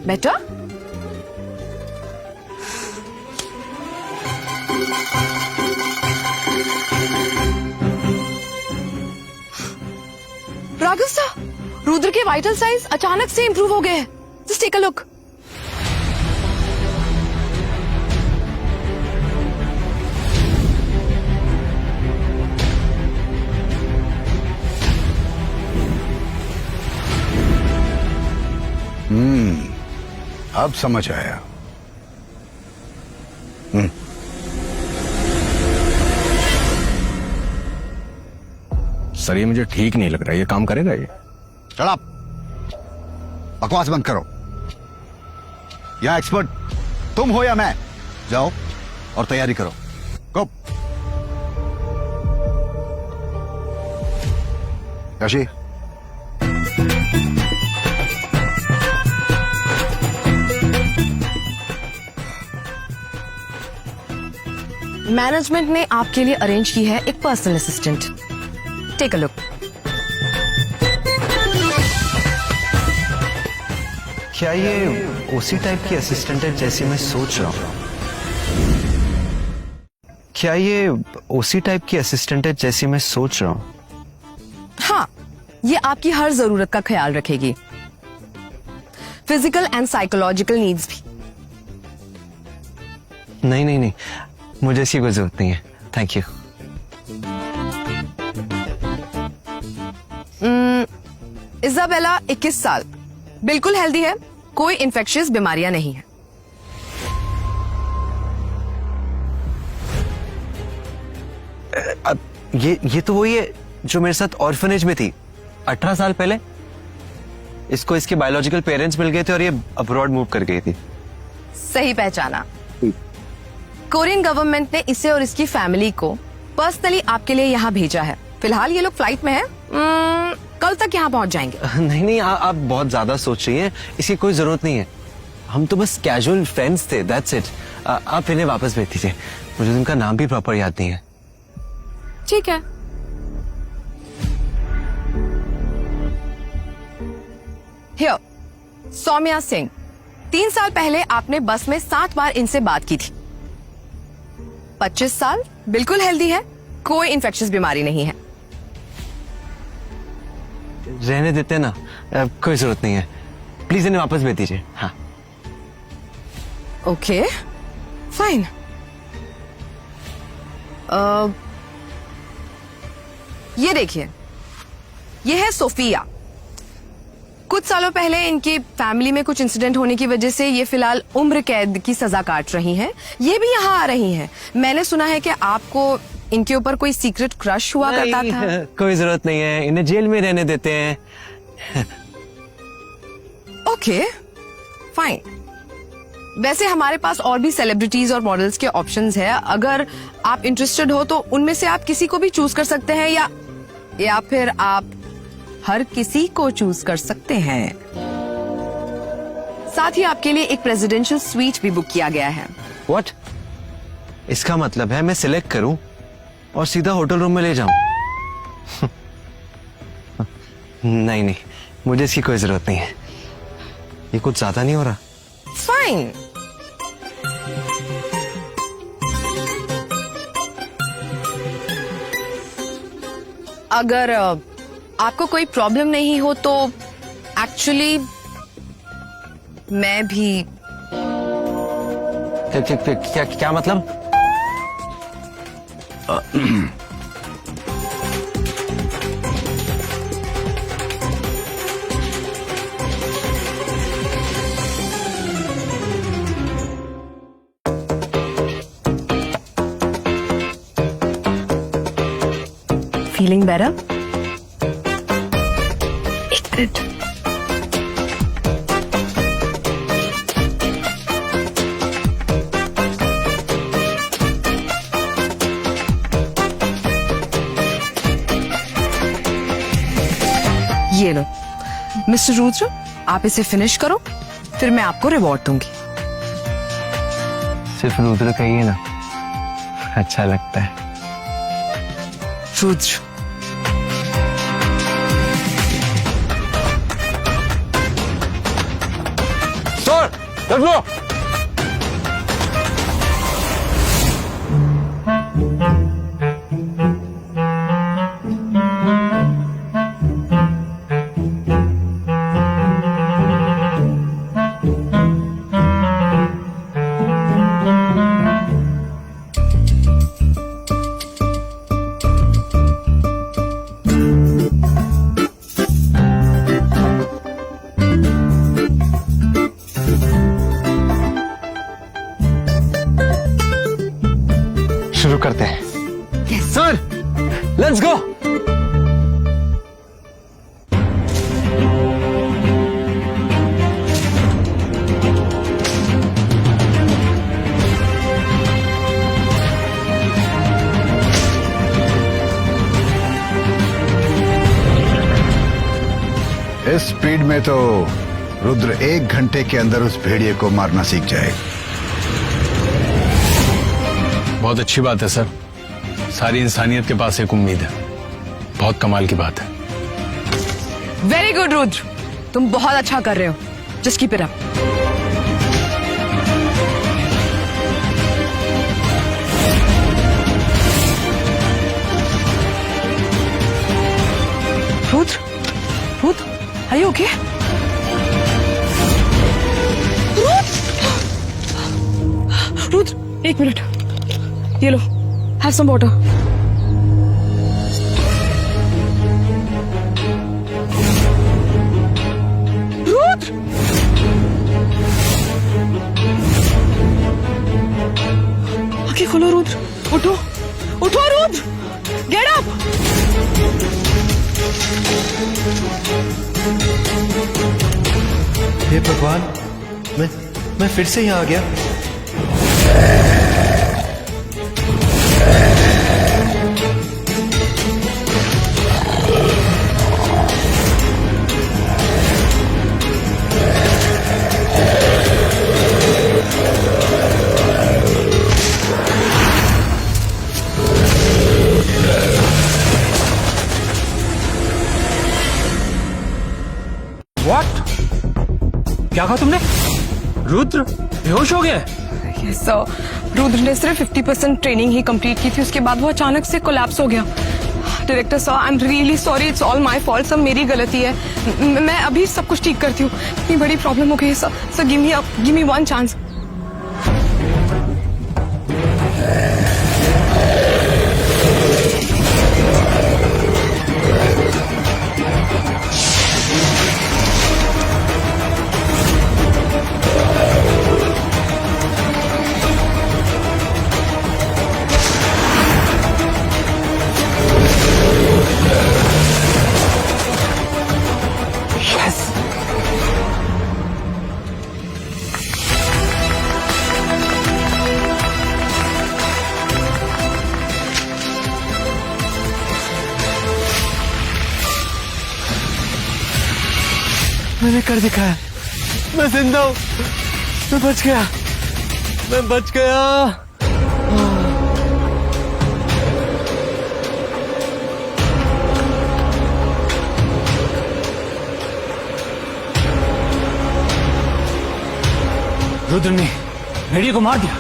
बेटा, राघव सर, रुद्र के वाइटल साइंस अचानक से इंप्रूव हो गए हैं। Just take a look. अब समझ आया। सर ये मुझे ठीक नहीं लग रहा, ये काम करेगा ये? शट अप, बकवास बंद करो। यहाँ एक्सपर्ट तुम हो या मैं? जाओ और तैयारी करो। गो। काशी, मैनेजमेंट ने आपके लिए अरेंज की है एक personal assistant. Take a look. क्या ये उसी टाइप की असिस्टेंट है जैसी मैं सोच रहा हूँ? क्या ये उसी टाइप की असिस्टेंट है जैसी मैं सोच रहा हूँ? हाँ, ये आपकी हर जरूरत का ख्याल रखेगी, फिजिकल एंड साइकोलॉजिकल नीड्स भी। नहीं नहीं नहीं, मुझे इसकी कोई जरूरत नहीं है, थैंक यू। इजाबेला 21 साल, बिल्कुल हेल्दी है, कोई इन्फेक्शियस बीमारियां नहीं है। अब ये तो वही है जो मेरे साथ ऑर्फनेज में थी 18 साल पहले। इसको इसके बायोलॉजिकल पेरेंट्स मिल गए थे और ये अब्रॉड मूव कर गई थी। सही पहचाना। कोरियन गवर्नमेंट ने इसे और इसकी फैमिली को पर्सनली आपके लिए यहाँ भेजा है। फिलहाल ये लोग फ्लाइट में हैं, कल तक यहाँ पहुँच जाएंगे। नहीं नहीं, आप बहुत ज्यादा सोच रही हैं, इसकी कोई जरूरत नहीं है। हम तो बस कैजुअल फ्रेंड्स थे, दैट्स इट। आप इन्हें वापस भेज दीजिए, मुझे उनका नाम भी प्रॉपर याद नहीं है। ठीक है। हियर, सौम्या सिंह, 3 साल पहले आपने बस में 7 बार इनसे बात की थी। 25 साल, बिल्कुल हेल्दी है, कोई इन्फेक्शियस बीमारी नहीं है। रहने देते ना, कोई जरूरत नहीं है, प्लीज इन्हें वापस भेज दीजिए। हाँ ओके फाइन। ये देखिए, ये है सोफिया। कुछ सालों पहले इनकी फैमिली में कुछ इंसिडेंट होने की वजह से ये फिलहाल उम्र कैद की सजा काट रही हैं। ये भी यहाँ आ रही हैं। मैंने सुना है कि आपको इनके ऊपर कोई सीक्रेट क्रश हुआ करता था। कोई जरूरत नहीं है, इन्हें जेल में रहने देते हैं। Okay fine. वैसे हमारे पास और भी सेलिब्रिटीज और मॉडल्स के ऑप्शंस है। अगर आप इंटरेस्टेड हो तो उनमें से आप किसी को भी चूज कर सकते हैं, या फिर आप हर किसी को चूज कर सकते हैं। साथ ही आपके लिए एक प्रेसिडेंशियल स्वीट भी बुक किया गया है। व्हाट? इसका मतलब है मैं सिलेक्ट करूं और सीधा होटल रूम में ले जाऊं? नहीं नहीं, मुझे इसकी कोई जरूरत नहीं है। ये कुछ ज्यादा नहीं हो रहा? फाइन। अगर आपको कोई प्रॉब्लम नहीं हो तो एक्चुअली मैं भी। क्या मतलब? Feeling better? एक मिनट। ये लो मिस्टर रुद्र, आप इसे फिनिश करो, फिर मैं आपको रिवॉर्ड दूंगी। सिर्फ रुद्र कहिए ना, अच्छा लगता है। रुद्र। Sir, let's go! शुरू करते हैं। Sir let's go. इस स्पीड में तो रुद्र 1 घंटे के अंदर उस भेड़िए को मारना सीख जाएगा। बहुत अच्छी बात है सर, सारी इंसानियत के पास एक उम्मीद है। बहुत कमाल की बात है। वेरी गुड रुद्र, तुम बहुत अच्छा कर रहे हो। Just keep it up. Rudra, Rudra, are you okay? Rudra, 1 minute, ये लो, have some water. रुद्र, आंखें खोलो रुद्र, उठो, उठो रुद्र, get up. हे भगवान, मैं फिर से यहाँ आ गया। व्हाट? क्या कहा तुमने? रुद्र बेहोश हो गया? यस सर, रुद्र ने सिर्फ 50% ट्रेनिंग ही कंप्लीट की थी, उसके बाद वो अचानक से कोलैप्स हो गया। Director sir, I am really sorry, it's all my fault, सब मेरी गलती है। मैं अभी सब कुछ ठीक करती हूँ। इतनी बड़ी प्रॉब्लम हो गई है sir. Sir give me 1 chance. मैंने कर दिखाया, मैं जिंदा हूं, मैं बच गया, मैं बच गया। रुद्र ने भेड़िए को मार दिया,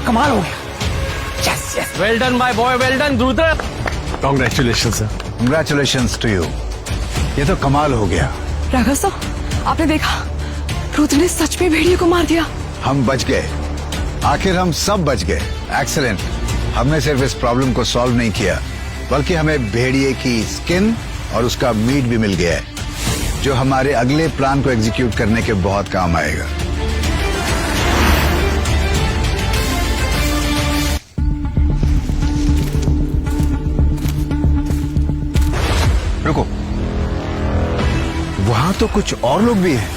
कमाल हो गया। Yes yes, well done my boy, well done Rudra. Congratulation sir. Congratulations to you, ये तो कमाल हो गया। राघव सर, आपने देखा, रुद्र ने सच में भेड़िए को मार दिया। हम बच गए, आखिर हम सब बच गए। एक्सीलेंट। हमने सिर्फ इस प्रॉब्लम को सॉल्व नहीं किया, बल्कि हमें भेड़िए की स्किन और उसका मीट भी मिल गया है, जो हमारे अगले प्लान को एग्जीक्यूट करने के बहुत काम आएगा। रुको, वहां तो कुछ और लोग भी हैं।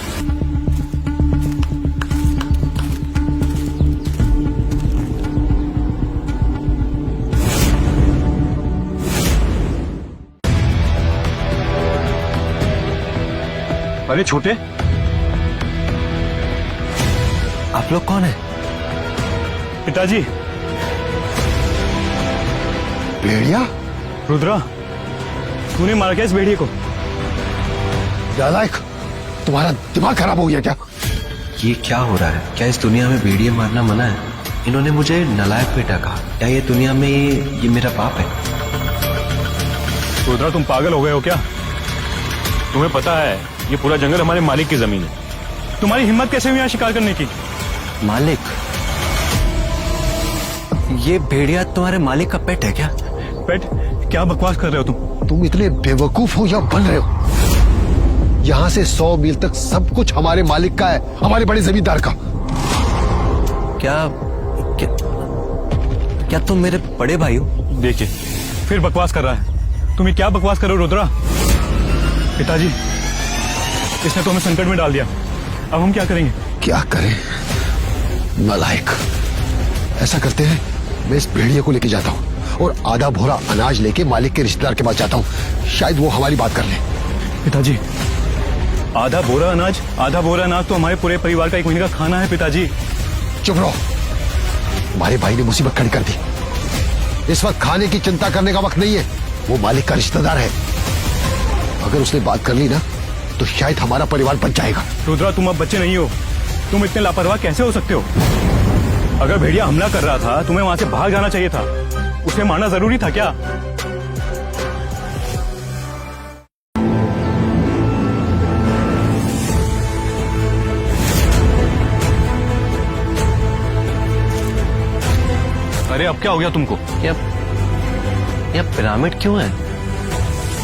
अरे छोटे, आप लोग कौन है? पिताजी। भेड़िया? रुद्रा, तूने मारा क्या इस भेड़िए को? नालायक, तुम्हारा दिमाग खराब हो गया क्या? ये क्या हो रहा है? क्या इस दुनिया में भेड़िए मारना मना है? इन्होंने मुझे नालायक बेटा कहा। क्या ये दुनिया में ये मेरा पाप है? रुद्रा, तुम पागल हो गए हो क्या? तुम्हें पता है ये पूरा जंगल हमारे मालिक की जमीन है। तुम्हारी हिम्मत कैसे हुई यहाँ शिकार करने की? मालिक? ये भेड़िया तुम्हारे मालिक का पेट है क्या? पेट? क्या बकवास कर रहे हो तुम? तुम इतने बेवकूफ हो या बन रहे हो? यहाँ से 100 मील तक सब कुछ हमारे मालिक का है, हमारे बड़े जमींदार का। क्या क्या तुम मेरे बड़े भाई हो? देखिए फिर बकवास कर रहा है। तुम्हें क्या बकवास करो रुद्रा? पिताजी, इसने तो हमें संकट में डाल दिया। अब हम क्या करेंगे? क्या करें नालायक। ऐसा करते हैं, मैं इस भेड़िए को लेके जाता हूँ और आधा भोरा अनाज लेके मालिक के रिश्तेदार के पास जाता हूँ, शायद वो हमारी बात कर ले। पिताजी, आधा बोरा अनाज तो हमारे पूरे परिवार का 1 महीने का खाना है पिताजी। चुप रहो, हमारे भाई ने मुसीबत खड़ी कर दी। इस वक्त खाने की चिंता करने का वक्त नहीं है, वो मालिक का रिश्तेदार है। अगर उसने बात कर ली ना तो शायद हमारा परिवार बच जाएगा। रुद्रा, तुम अब बच्चे नहीं हो, तुम इतने लापरवाह कैसे हो सकते हो? अगर भेड़िया हमला कर रहा था तुम्हें वहां से भाग जाना चाहिए था, उसे मारना जरूरी था क्या? अरे अब क्या हो गया तुमको? ये पिरामिड क्यों है?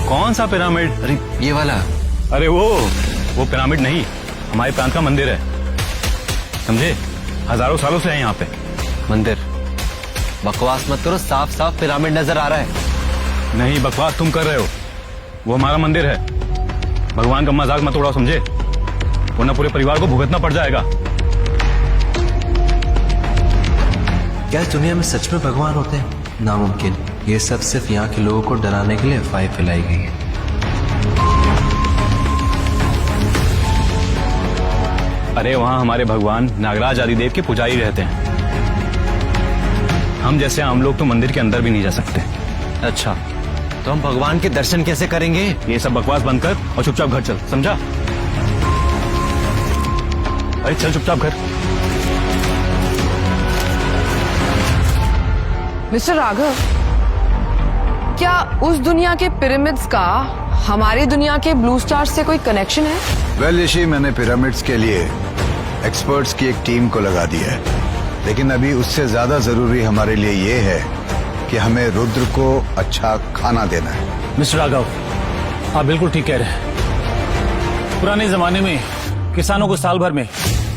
कौन सा पिरामिड? अरे ये वाला। अरे वो पिरामिड नहीं, हमारे प्रांत का मंदिर है, समझे? हजारों सालों से है यहाँ पे मंदिर। बकवास मत करो, साफ साफ पिरामिड नजर आ रहा है। नहीं, बकवास तुम कर रहे हो। वो हमारा मंदिर है। भगवान का मजाक मत उड़ाओ, समझे? वरना पूरे परिवार को भुगतना पड़ जाएगा। क्या इस दुनिया में सच में भगवान होते हैं? नामुमकिन। ये सब सिर्फ यहाँ के लोगों को डराने के लिए अफवाह फैलाई गई है। अरे वहां हमारे भगवान नागराज आदिदेव के पुजारी रहते हैं। हम जैसे आम लोग तो मंदिर के अंदर भी नहीं जा सकते। अच्छा, तो हम भगवान के दर्शन कैसे करेंगे? ये सब बकवास बंद कर और चुपचाप घर चल, समझा? अरे चल चुपचाप घर। मिस्टर राघव, क्या उस दुनिया के पिरामिड्स का हमारी दुनिया के ब्लू स्टार्स से कोई कनेक्शन है? वेल ऋषि, मैंने पिरामिड्स के लिए एक्सपर्ट्स की एक टीम को लगा दिया है, लेकिन अभी उससे ज्यादा जरूरी हमारे लिए ये है कि हमें रुद्र को अच्छा खाना देना है। मिस्टर राघव, आप बिल्कुल ठीक कह रहे हैं। पुराने जमाने में किसानों को साल भर में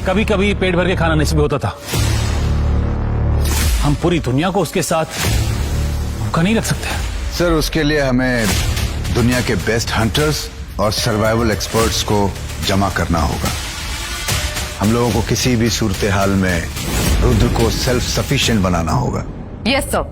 कभी कभी पेट भर के खाना नसीब होता था। हम पूरी दुनिया को उसके साथ भूखा नहीं रख सकते। सर, उसके लिए हमें दुनिया के बेस्ट हंटर्स और सर्वाइवल एक्सपर्ट्स को जमा करना होगा। हम लोगों को किसी भी सूरत हाल में रुद्र को सेल्फ सफिशिएंट बनाना होगा। Yes sir.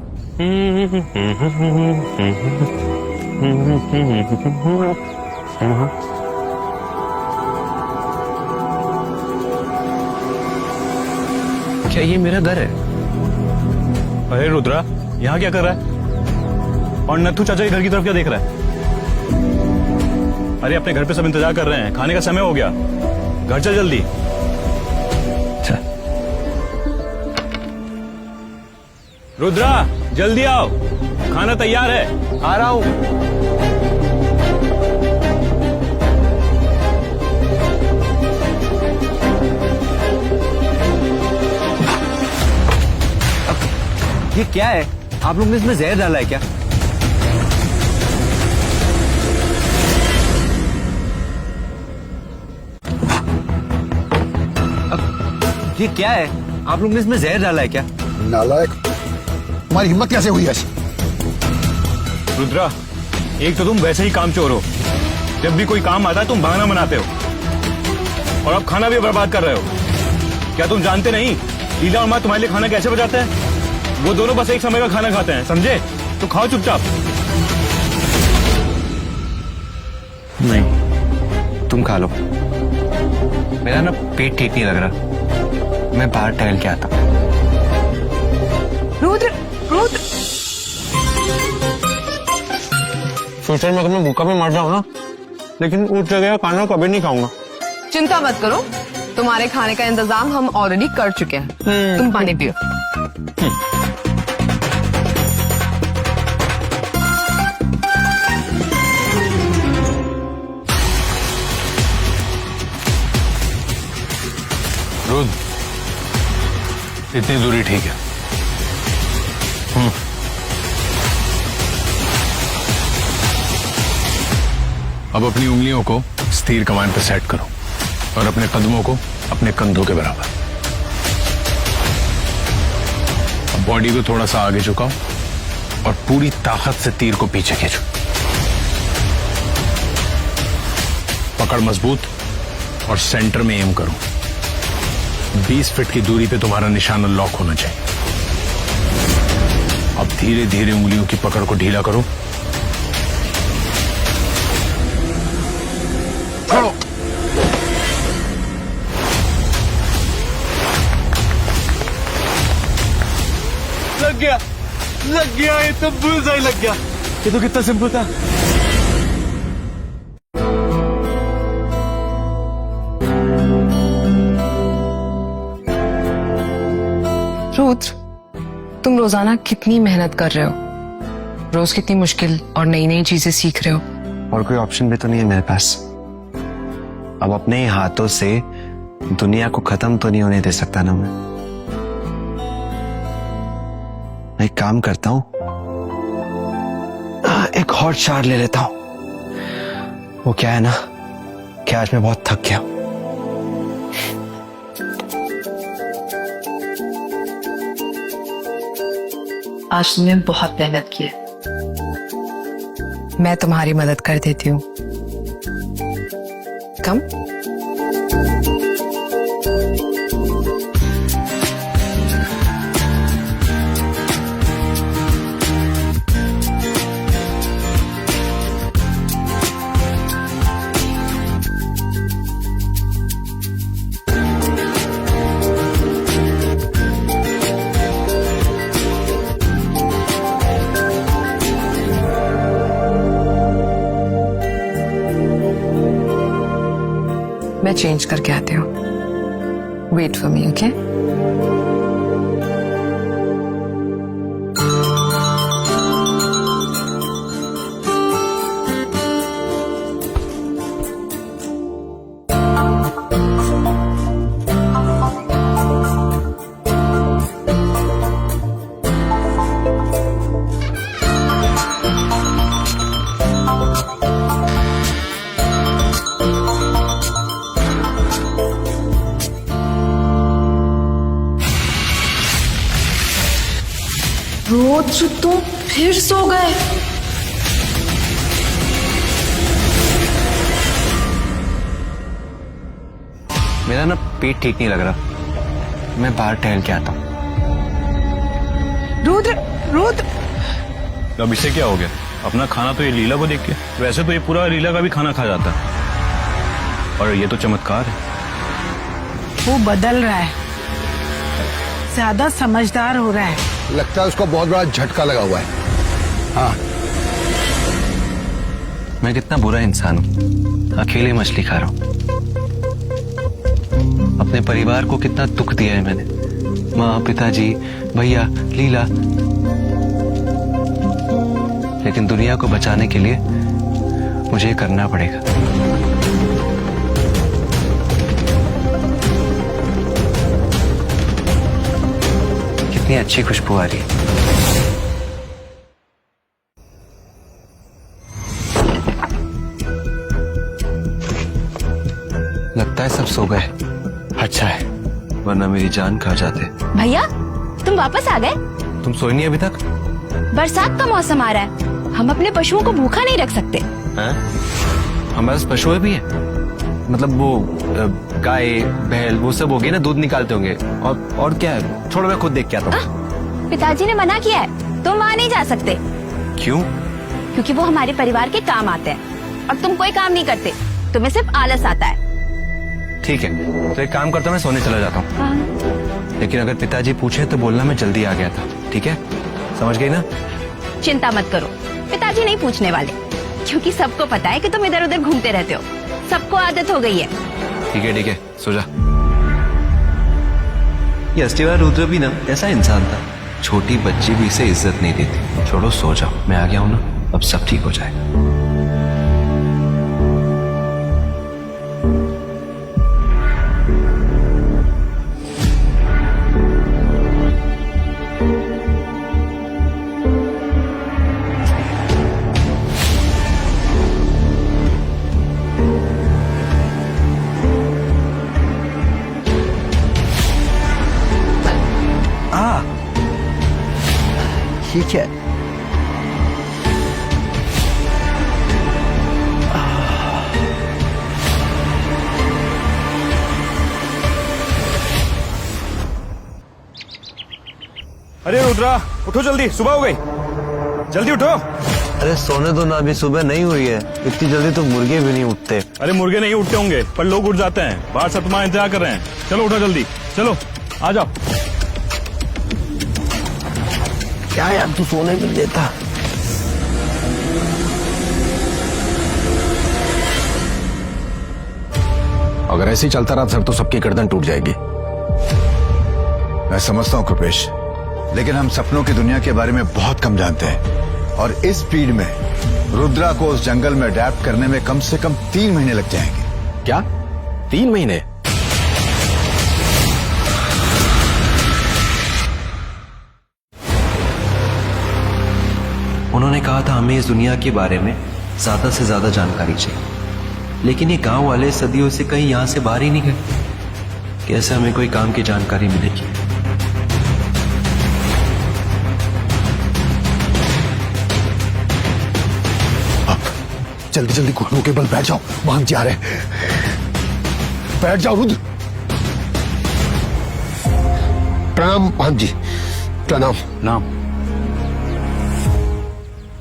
क्या ये मेरा घर है? अरे रुद्रा, यहाँ क्या कर रहा है? और नथु चाचा के घर की तरफ क्या देख रहा है? अरे अपने घर पे सब इंतजार कर रहे हैं, खाने का समय हो गया, घर चल जल्दी। रुद्रा, जल्दी आओ, खाना तैयार है। आ रहा हूं। ये क्या है? आप लोग ने इसमें जहर डाला है क्या? ये क्या है? आप लोग ने इसमें जहर डाला है क्या? नालायक, तुम्हारी हिम्मत कैसे हुई ऐसी? रुद्रा, एक तो तुम वैसे ही काम चोर हो, जब भी कोई काम आता है तुम बहाना बनाते हो, और अब खाना भी बर्बाद कर रहे हो। क्या तुम जानते नहीं लीला और माँ तुम्हारे लिए खाना कैसे बचाते हैं? वो दोनों बस एक समय का खाना खाते हैं, समझे? तो खाओ चुपचाप। नहीं, तुम खा लो। मेरा ना पेट ठीक नहीं लग रहा, मैं बाहर टहल के आता हूं। रुद्र, रुद्र, फ्यूचर में अगर मैं भूखा भी मर जाऊं ना, लेकिन उस जगह का खाना कभी नहीं खाऊंगा। चिंता मत करो, तुम्हारे खाने का इंतजाम हम ऑलरेडी कर चुके हैं। तुम पानी पियो। रुद्र, इतनी दूरी ठीक है। अब अपनी उंगलियों को स्थिर कमान पर सेट करो और अपने कदमों को अपने कंधों के बराबर। अब बॉडी को थोड़ा सा आगे झुकाओ और पूरी ताकत से तीर को पीछे खींचो। पकड़ मजबूत और सेंटर में एम करो। 20 फीट की दूरी पे तुम्हारा निशाना लॉक होना चाहिए। अब धीरे धीरे उंगलियों की पकड़ को ढीला करो। छोड़ो। लग गया, ये तो बुलसआई लग गया। ये तो कितना सिंपल था। रुद्र, तुम रोजाना कितनी मेहनत कर रहे हो, रोज कितनी मुश्किल और नई नई चीजें सीख रहे हो। और कोई ऑप्शन भी तो नहीं है मेरे पास। अब अपने ही हाथों से दुनिया को खत्म तो नहीं होने दे सकता ना मैं एक काम करता हूं, एक हॉट शावर ले लेता हूं। वो क्या है ना कि आज मैं बहुत थक गया हूं। आज तुमने बहुत मेहनत की है, मैं तुम्हारी मदद कर देती हूँ। कम मैं चेंज करके आती हूँ। Wait for me, okay? रोज तुम फिर सो गए। मेरा ना पेट ठीक नहीं लग रहा, मैं बाहर टहल के आता हूँ। रुद्र, रुद्र, अब इससे क्या हो गया? अपना खाना तो ये लीला को देख के, वैसे तो ये पूरा लीला का भी खाना खा जाता है, और ये तो चमत्कार है। वो बदल रहा है, ज्यादा समझदार हो रहा है। लगता है उसको बहुत बड़ा झटका लगा हुआ है। हाँ, मैं कितना बुरा इंसान हूँ, अकेले मछली खा रहा हूँ। अपने परिवार को कितना दुख दिया है मैंने, माँ, पिताजी, भैया, लीला। लेकिन दुनिया को बचाने के लिए मुझे ये करना पड़ेगा। कितनी अच्छी खुशबू आ रही है। लगता है सब सो गए। अच्छा है, वरना मेरी जान खा जाते। भैया, तुम वापस आ गए? तुम सोई नहीं अभी तक? बरसात का मौसम आ रहा है, हम अपने पशुओं को भूखा नहीं रख सकते। हैं? हमारे पास पशु भी है, मतलब वो गाय, बैल, वो सब हो गए ना, दूध निकालते होंगे। और क्या है, छोड़ो मैं खुद देख के आता हूँ। पिताजी ने मना किया है, तुम वहाँ नहीं जा सकते। क्यों? क्योंकि वो हमारे परिवार के काम आते हैं और तुम कोई काम नहीं करते, तुम्हें सिर्फ आलस आता है। ठीक है, तो एक काम करता हूँ, मैं सोने चला जाता हूँ। हाँ। लेकिन अगर पिताजी पूछे तो बोलना मैं जल्दी आ गया था, ठीक है? समझ गई ना? चिंता मत करो, पिताजी नहीं पूछने वाले, क्योंकि सबको पता है कि तुम इधर उधर घूमते रहते हो, सबको आदत हो गई है। ठीक है, सो जा। ये असली वाला रुद्र भी ना ऐसा इंसान था, छोटी बच्ची भी इसे इज्जत नहीं देती। छोड़ो, सो जाओ, मैं आ गया हूँ ना, अब सब ठीक हो जाएगा। ठीक है। अरे रुद्रा उठो जल्दी, सुबह हो गई, जल्दी उठो। अरे सोने दो ना, अभी सुबह नहीं हुई है। इतनी जल्दी तो मुर्गे भी नहीं उठते। अरे मुर्गे नहीं उठते होंगे पर लोग उठ जाते हैं, बाहर सब तुम्हारा इंतजार कर रहे हैं। चलो उठो जल्दी, चलो आ जाओ। क्या यार तू सोने भी देता। अगर ऐसे ही चलता रहा फिर तो सबकी गर्दन टूट जाएगी। मैं समझता हूं कृपेश, लेकिन हम सपनों की दुनिया के बारे में बहुत कम जानते हैं और इस स्पीड में रुद्रा को उस जंगल में अडैप्ट करने में कम से कम 3 महीने लग जाएंगे। क्या 3 महीने? उन्होंने कहा था हमें इस दुनिया के बारे में ज्यादा से ज्यादा जानकारी चाहिए, लेकिन ये गांव वाले सदियों से कहीं यहां से बाहर ही नहीं गए। कैसे हमें कोई काम की जानकारी मिलेगी? जल्दी जल्दी घुटनों के बल बैठ जाओ, वहां जा रहे हैं। बैठ जाओ रुद्र। प्रणाम महंत जी, प्रणाम। नाम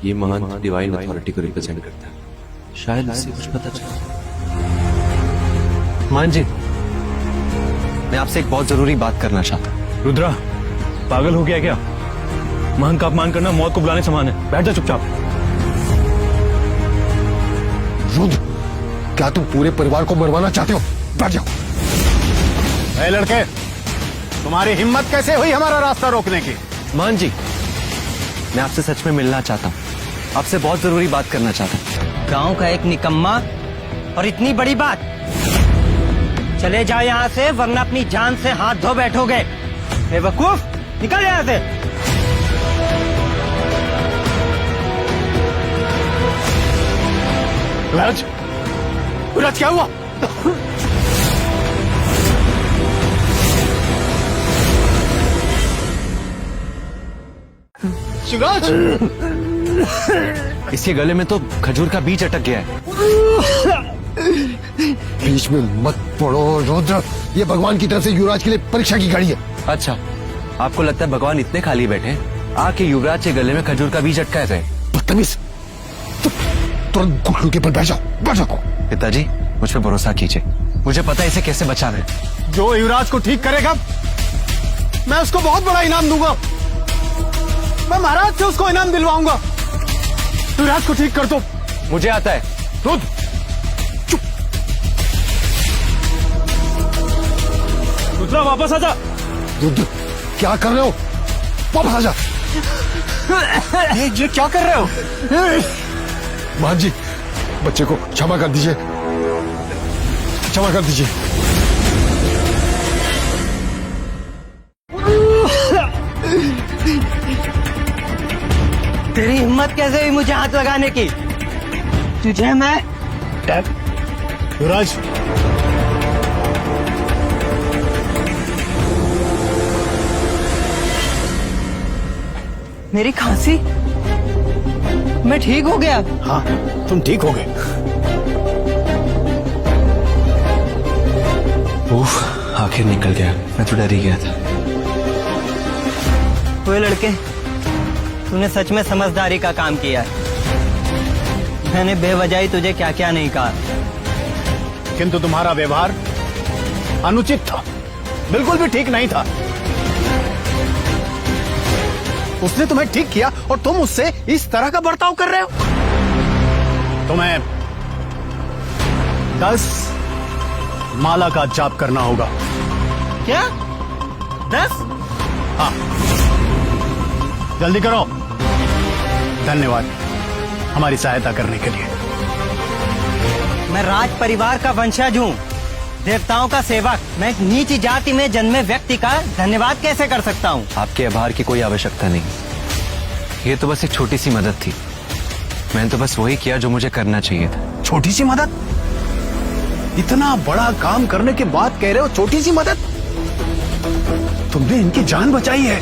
ये महंत डिवाइन अथॉरिटी को रिप्रेजेंट करता है, शायद इससे कुछ पता चला। मान जी, मैं आपसे एक बहुत जरूरी बात करना चाहता हूँ। रुद्रा पागल हो गया क्या? महंत का अपमान करना मौत को बुलाने समान है। बैठ जा चुपचाप। रुद्र, क्या तुम पूरे परिवार को मरवाना चाहते हो? बैठ जाओ। ए लड़के, तुम्हारी हिम्मत कैसे हुई हमारा रास्ता रोकने की? मान जी, मैं आपसे सच में मिलना चाहता हूँ, आपसे बहुत जरूरी बात करना चाहता हूँ। गांव का एक निकम्मा और इतनी बड़ी बात। चले जाओ यहाँ से, वरना अपनी जान से हाथ धो बैठोगे। बेवकूफ, निकल यहाँ से। राज, राज क्या हुआ? शिवराज, इसके गले में तो खजूर का बीज अटक गया है। बीच में मत पड़ो रुद्र, ये भगवान की तरफ से युवराज के लिए परीक्षा की घड़ी है। अच्छा, आपको लगता है भगवान इतने खाली बैठे हैं? आके युवराज के गले में खजूर का बीज अटका है। बदतमीज, तुरंत घुटनों के बल बैठ जाओ, बैठ जाओ। पिताजी, मुझ पर भरोसा कीजिए, मुझे पता है इसे कैसे बचाना है। जो युवराज को ठीक करेगा मैं उसको बहुत बड़ा इनाम दूंगा। मैं महाराज से उसको इनाम दिलवाऊंगा। युवराज को ठीक कर दो। मुझे आता है। रुद्र, रुद्रा वापस आजा। रुद्र, क्या कर रहे हो? वापस आ जा। ये क्या कर रहे हो? मान जी, बच्चे को क्षमा कर दीजिए, क्षमा कर दीजिए। तेरी हिम्मत कैसे हुई मुझे हाथ लगाने की? तुझे मैं युवराज, मेरी खांसी, मैं ठीक हो गया। हाँ तुम ठीक हो गए। उफ, आखिर निकल गया, मैं तो डर ही गया था। ओए लड़के, तूने सच में समझदारी का काम किया है। मैंने बेवजह ही तुझे क्या क्या नहीं कहा, किंतु तुम्हारा व्यवहार अनुचित था, बिल्कुल भी ठीक नहीं था। उसने तुम्हें ठीक किया और तुम उससे इस तरह का बर्ताव कर रहे हो। तुम्हें 10 माला का जाप करना होगा। क्या? 10? हाँ, जल्दी करो। धन्यवाद हमारी सहायता करने के लिए। मैं राज परिवार का वंशज हूँ, देवताओं का सेवक। मैं एक नीच जाति में जन्मे व्यक्ति का धन्यवाद कैसे कर सकता हूँ? आपके आभार की कोई आवश्यकता नहीं, ये तो बस एक छोटी सी मदद थी। मैंने तो बस वही किया जो मुझे करना चाहिए था। छोटी सी मदद? इतना बड़ा काम करने के बाद कह रहे हो छोटी सी मदद? तुमने इनकी जान बचाई है।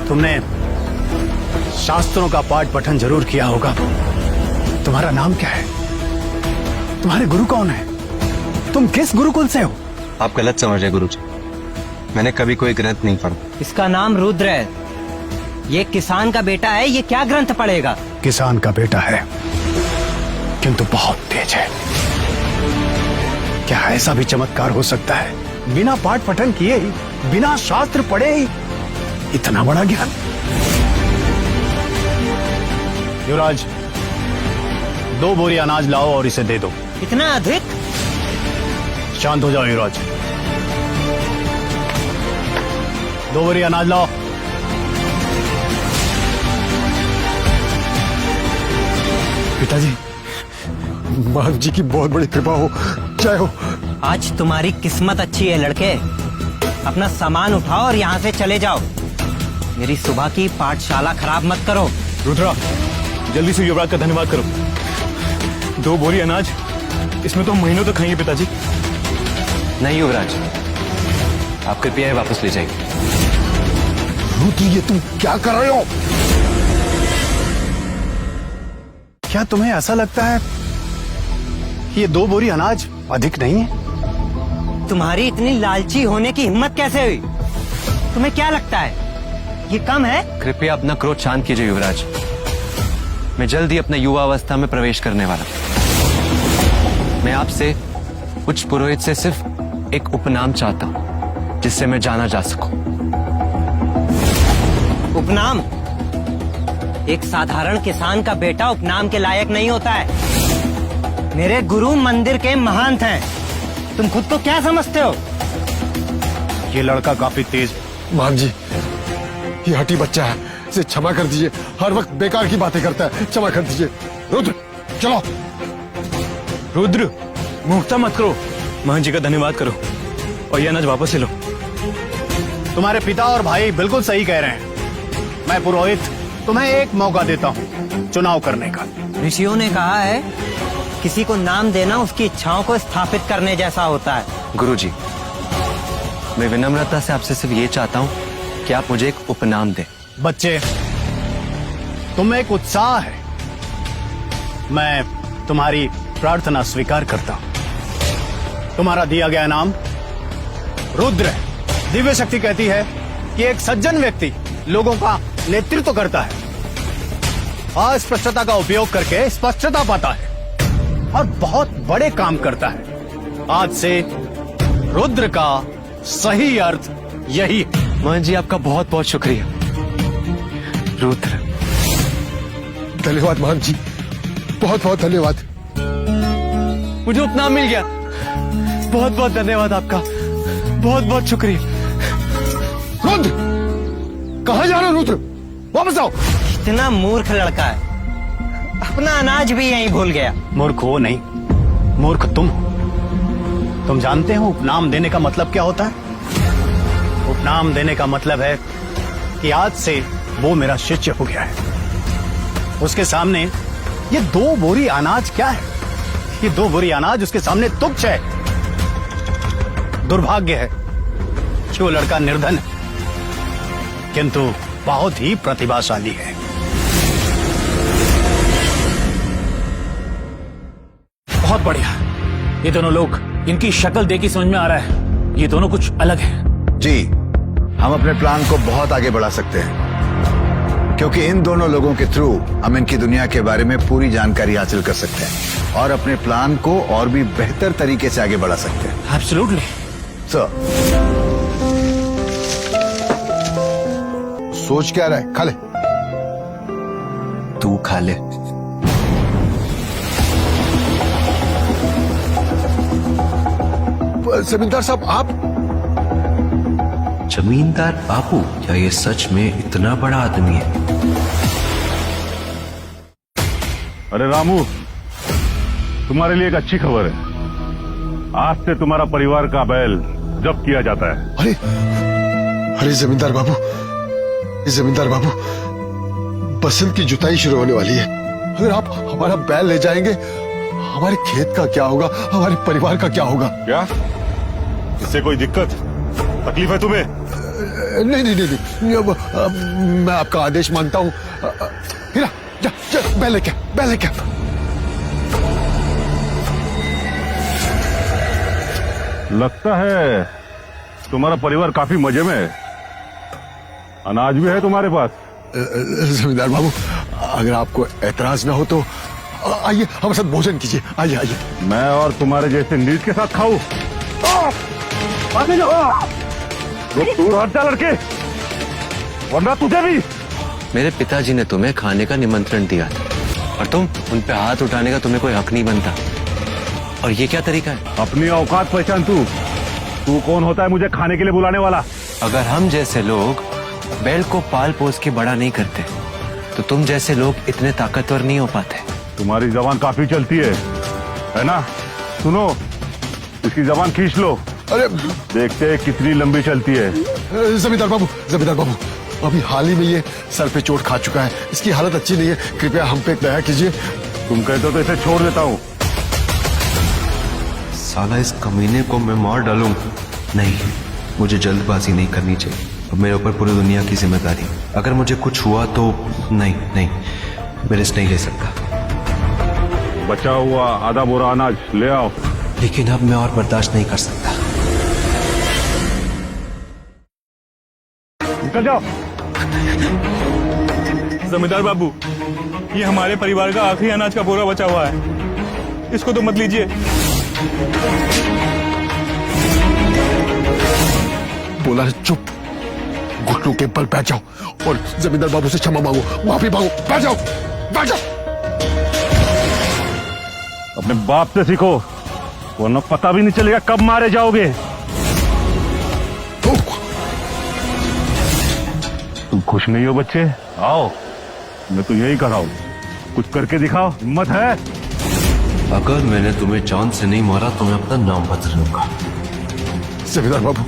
तुमने शास्त्रों का पाठ पठन जरूर किया होगा। तुम्हारा नाम क्या है? तुम्हारे गुरु कौन है? तुम किस गुरुकुल से हो? आप गलत समझ रहे गुरुजी, मैंने कभी कोई ग्रंथ नहीं पढ़ा। इसका नाम रुद्र है, ये किसान का बेटा है, ये क्या ग्रंथ पढ़ेगा? किसान का बेटा है किंतु बहुत तेज है। क्या ऐसा भी चमत्कार हो सकता है? बिना पाठ पठन किए ही, बिना शास्त्र पढ़े ही इतना बड़ा ज्ञान? युवराज, 2 बोरी अनाज लाओ और इसे दे दो। इतना अधिक? शांत हो जाओ युवराज। 2 बोरी अनाज लाओ। पिताजी, माँ जी की बहुत बड़ी कृपा हो, जय हो। आज तुम्हारी किस्मत अच्छी है लड़के, अपना सामान उठाओ और यहाँ से चले जाओ। मेरी सुबह की पाठशाला खराब मत करो। रुद्रा, जल्दी से युवराज का धन्यवाद करो। 2 बोरी अनाज, इसमें तो महीनों तक खाएंगे पिताजी। नहीं युवराज, आप कृपया वापस ले जाइए। रुद्र, ये तुम क्या कर रहे हो? क्या तुम्हें ऐसा लगता है कि ये 2 बोरी अनाज अधिक नहीं है? तुम्हारी इतनी लालची होने की हिम्मत कैसे हुई? तुम्हें क्या लगता है ये कम है? कृपया अपना क्रोध शांत कीजिए युवराज, मैं जल्द ही अपने युवा अवस्था में प्रवेश करने वाला। मैं आपसे उच्च पुरोहित से सिर्फ एक उपनाम चाहता हूं जिससे मैं जाना जा सकूं। उपनाम? एक साधारण किसान का बेटा उपनाम के लायक नहीं होता है। मेरे गुरु मंदिर के महंत हैं, तुम खुद को क्या समझते हो? ये लड़का काफी तेज। मान जी, ये हठी बच्चा है, इसे क्षमा कर दीजिए। हर वक्त बेकार की बातें करता है, क्षमा कर दीजिए। रुद्र, चलो। रुद्र, मूर्खता मत करो, महान जी का धन्यवाद करो और ये अनाज वापस ले लो। तुम्हारे पिता और भाई बिल्कुल सही कह रहे हैं। मैं पुरोहित तुम्हें एक मौका देता हूँ चुनाव करने का। ऋषियों ने कहा है किसी को नाम देना उसकी इच्छाओं को स्थापित करने जैसा होता है। गुरुजी, मैं विनम्रता से आपसे सिर्फ ये चाहता हूँ कि आप मुझे एक उपनाम दें। बच्चे, तुम में एक उत्साह है, मैं तुम्हारी प्रार्थना स्वीकार करता हूं। तुम्हारा दिया गया नाम रुद्र है। दिव्य शक्ति कहती है कि एक सज्जन व्यक्ति लोगों का नेतृत्व करता है, अस्पष्टता का उपयोग करके स्पष्टता पाता है और बहुत बड़े काम करता है। आज से रुद्र का सही अर्थ यही है। मोहन जी, आपका बहुत बहुत शुक्रिया। रुद्र, धन्यवाद मान जी, बहुत बहुत धन्यवाद। मुझे उपनाम मिल गया। बहुत बहुत धन्यवाद आपका, बहुत बहुत शुक्रिया। रुद्र, कहाँ जा रहे हो रुद्र? वापस आओ। इतना मूर्ख लड़का है, अपना अनाज भी यहीं भूल गया। मूर्ख हो नहीं, मूर्ख तुम हो। तुम जानते हो उपनाम देने का मतलब क्या होता है? उपनाम देने का मतलब है कि आज से वो मेरा शिष्य हो गया है। उसके सामने ये 2 बोरी अनाज क्या है? ये 2 बोरी अनाज उसके सामने तुच्छ है। दुर्भाग्य है कि वो लड़का निर्धन है किंतु बहुत ही प्रतिभाशाली है। बहुत बढ़िया। ये दोनों लोग, इनकी शक्ल देख के समझ में आ रहा है ये दोनों कुछ अलग हैं। जी, हम अपने प्लान को बहुत आगे बढ़ा सकते हैं क्योंकि इन दोनों लोगों के थ्रू हम इनकी दुनिया के बारे में पूरी जानकारी हासिल कर सकते हैं और अपने प्लान को और भी बेहतर तरीके से आगे बढ़ा सकते हैं। एब्सोल्युटली सर, सोच क्या रहा है? खा ले। तू खा ले। जमींदार साहब, आप? जमींदार बाबू, क्या ये सच में इतना बड़ा आदमी है? अरे रामू, तुम्हारे लिए एक अच्छी खबर है। आज से तुम्हारा परिवार का बैल जब्त किया जाता है। अरे अरे जमींदार बाबू, जमींदार बाबू, बसंत की जुताई शुरू होने वाली है। अगर आप हमारा बैल ले जाएंगे, हमारे खेत का क्या होगा, हमारे परिवार का क्या होगा? क्या इससे कोई दिक्कत तकलीफ है तुम्हें? नहीं नहीं नहीं, नहीं मैं आपका आदेश मानता हूँ। हीरा जा जा, बैल लेके आ। लगता है तुम्हारा परिवार काफी मजे में है। अनाज भी है तुम्हारे पास। जमींदार बाबू, अगर आपको एतराज ना हो तो आइए हमारे साथ भोजन कीजिए। आइए आइए। मैं और तुम्हारे जैसे नीच के साथ खाऊं? आगे जाओ, दूर हट जा लड़के, वरना तुझे भी। मेरे पिताजी ने तुम्हें खाने का निमंत्रण दिया था और तुम उन पे हाथ उठाने का तुम्हें कोई हक नहीं बनता। और ये क्या तरीका है? अपनी औकात पहचान। तू कौन होता है मुझे खाने के लिए बुलाने वाला? अगर हम जैसे लोग बैल को पाल पोस के बड़ा नहीं करते तो तुम जैसे लोग इतने ताकतवर नहीं हो पाते। तुम्हारी जबान काफी चलती है ना? सुनो, इसकी जबान खींच लो। अरे देखते हैं कितनी लंबी चलती है। जमींदार बाबू, अभी हाल ही में ये सर पे चोट खा चुका है, इसकी हालत अच्छी नहीं है, कृपया हम पे दया कीजिए। तुम कहते हो तो इसे छोड़ देता हूँ। साला इस कमीने को मैं मार डालूं। नहीं, मुझे जल्दबाजी नहीं करनी चाहिए। अब मेरे ऊपर पूरी दुनिया की जिम्मेदारी। अगर मुझे कुछ हुआ तो नहीं, मैं रिस्क नहीं ले सकता। बचा हुआ आधा बोरा अनाज ले आओ। लेकिन अब मैं और बर्दाश्त नहीं कर सकता। निकल जाओ। जमींदार बाबू, ये हमारे परिवार का आखिरी अनाज का बोरा बचा हुआ है, इसको तो मत लीजिए। बोला है चुप, घुटनों के बल बैठ जाओ और जमींदार बाबू से क्षमा मांगो, माफी मांगो। बैठ जाओ। अपने बाप से सीखो, वरना पता भी नहीं चलेगा कब मारे जाओगे। तुम खुश नहीं हो बच्चे? आओ, मैं तो यही कर रहा हूं, कुछ करके दिखाओ। हिम्मत है? अगर मैंने तुम्हें जान से नहीं मारा तो मैं अपना नाम बदलूंगा। जमींदार बाबू,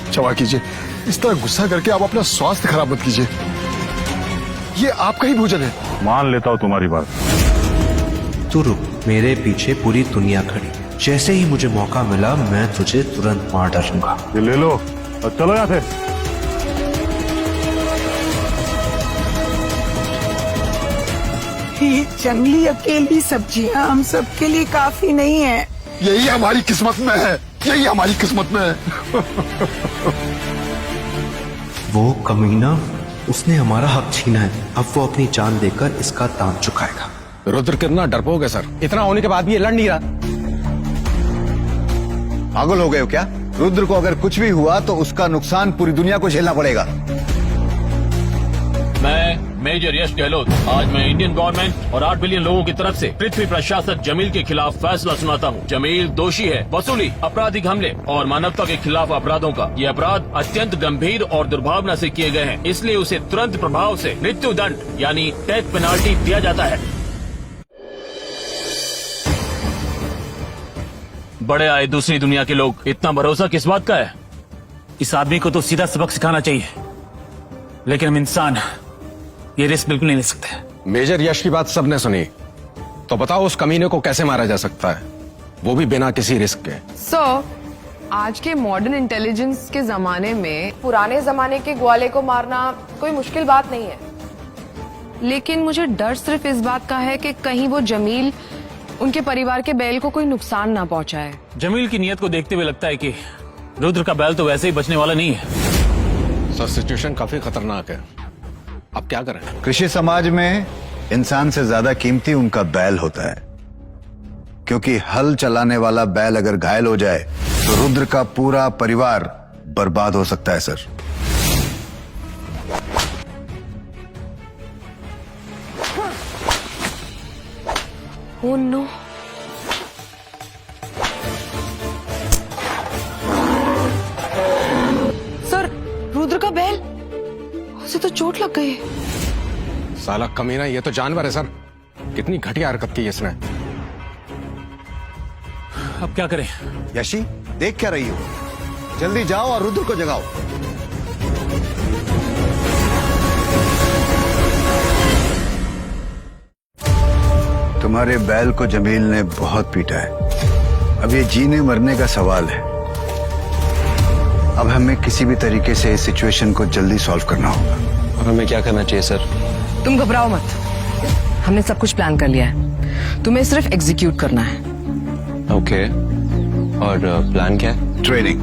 क्षमा कीजिए, इस तरह गुस्सा करके आप अपना स्वास्थ्य खराब मत कीजिए। ये आपका ही भोजन है। मान लेता हूं तुम्हारी बात। तू रुक, मेरे पीछे पूरी दुनिया खड़ी। जैसे ही मुझे मौका मिला मैं तुझे तुरंत मार डालूंगा। ये ले लो और चलो यहाँ से। ये जंगली अकेली सब्जियां हम सबके लिए काफी नहीं है। यही हमारी किस्मत में है, यही हमारी किस्मत में है। वो कमीना, उसने हमारा हक छीना है। अब वो अपनी जान देकर इसका दाम चुकाएगा। रुद्र कितना डरपोक है सर, इतना होने के बाद भी ये लड़ नहीं रहा। पागल हो गए हो क्या? रुद्र को अगर कुछ भी हुआ तो उसका नुकसान पूरी दुनिया को झेलना पड़ेगा। मैं मेजर यश गहलोत आज मैं इंडियन गवर्नमेंट और 8 बिलियन लोगों की तरफ से पृथ्वी प्रशासक जमील के खिलाफ फैसला सुनाता हूँ। जमील दोषी है वसूली, आपराधिक हमले और मानवता के खिलाफ अपराधों का। ये अपराध अत्यंत गंभीर और दुर्भावना से किए गए हैं, इसलिए उसे तुरंत प्रभाव से मृत्यु दंड यानी डेथ पेनाल्टी दिया जाता है। बड़े आए दूसरी दुनिया के लोग, इतना भरोसा किस बात का है? इस आदमी को तो सीधा सबक सिखाना चाहिए, लेकिन हम इंसान ये रिस्क बिल्कुल नहीं ले सकते। मेजर यश की बात सबने सुनी, तो बताओ उस कमीने को कैसे मारा जा सकता है, वो भी बिना किसी रिस्क के। आज के मॉडर्न इंटेलिजेंस के जमाने में पुराने जमाने के ग्वाले को मारना कोई मुश्किल बात नहीं है, लेकिन मुझे डर सिर्फ इस बात का है कि कहीं वो जमील उनके परिवार के बैल को कोई नुकसान ना पहुंचाए। जमील की नीयत को देखते हुए लगता है कि रुद्र का बैल तो वैसे ही बचने वाला नहीं है। सर सिचुएशन काफी खतरनाक है, अब क्या करें? कृषि समाज में इंसान से ज्यादा कीमती उनका बैल होता है, क्योंकि हल चलाने वाला बैल अगर घायल हो जाए तो रुद्र का पूरा परिवार बर्बाद हो सकता है सर। ओह नो, सर रुद्र का बैल, उसे तो चोट लग गई। साला कमीना, ये तो जानवर है सर, कितनी घटिया हरकत की इसने। अब क्या करें? यशी, देख क्या रही हो? जल्दी जाओ और रुद्र को जगाओ। तुम्हारे बैल को जमील ने बहुत पीटा है, अब ये जीने मरने का सवाल है। अब हमें किसी भी तरीके से इस सिचुएशन को जल्दी सॉल्व करना होगा। और हमें क्या करना चाहिए सर? तुम घबराओ मत, हमने सब कुछ प्लान कर लिया है, तुम्हें सिर्फ एग्जीक्यूट करना है। ओके, और प्लान क्या है? ट्रेनिंग।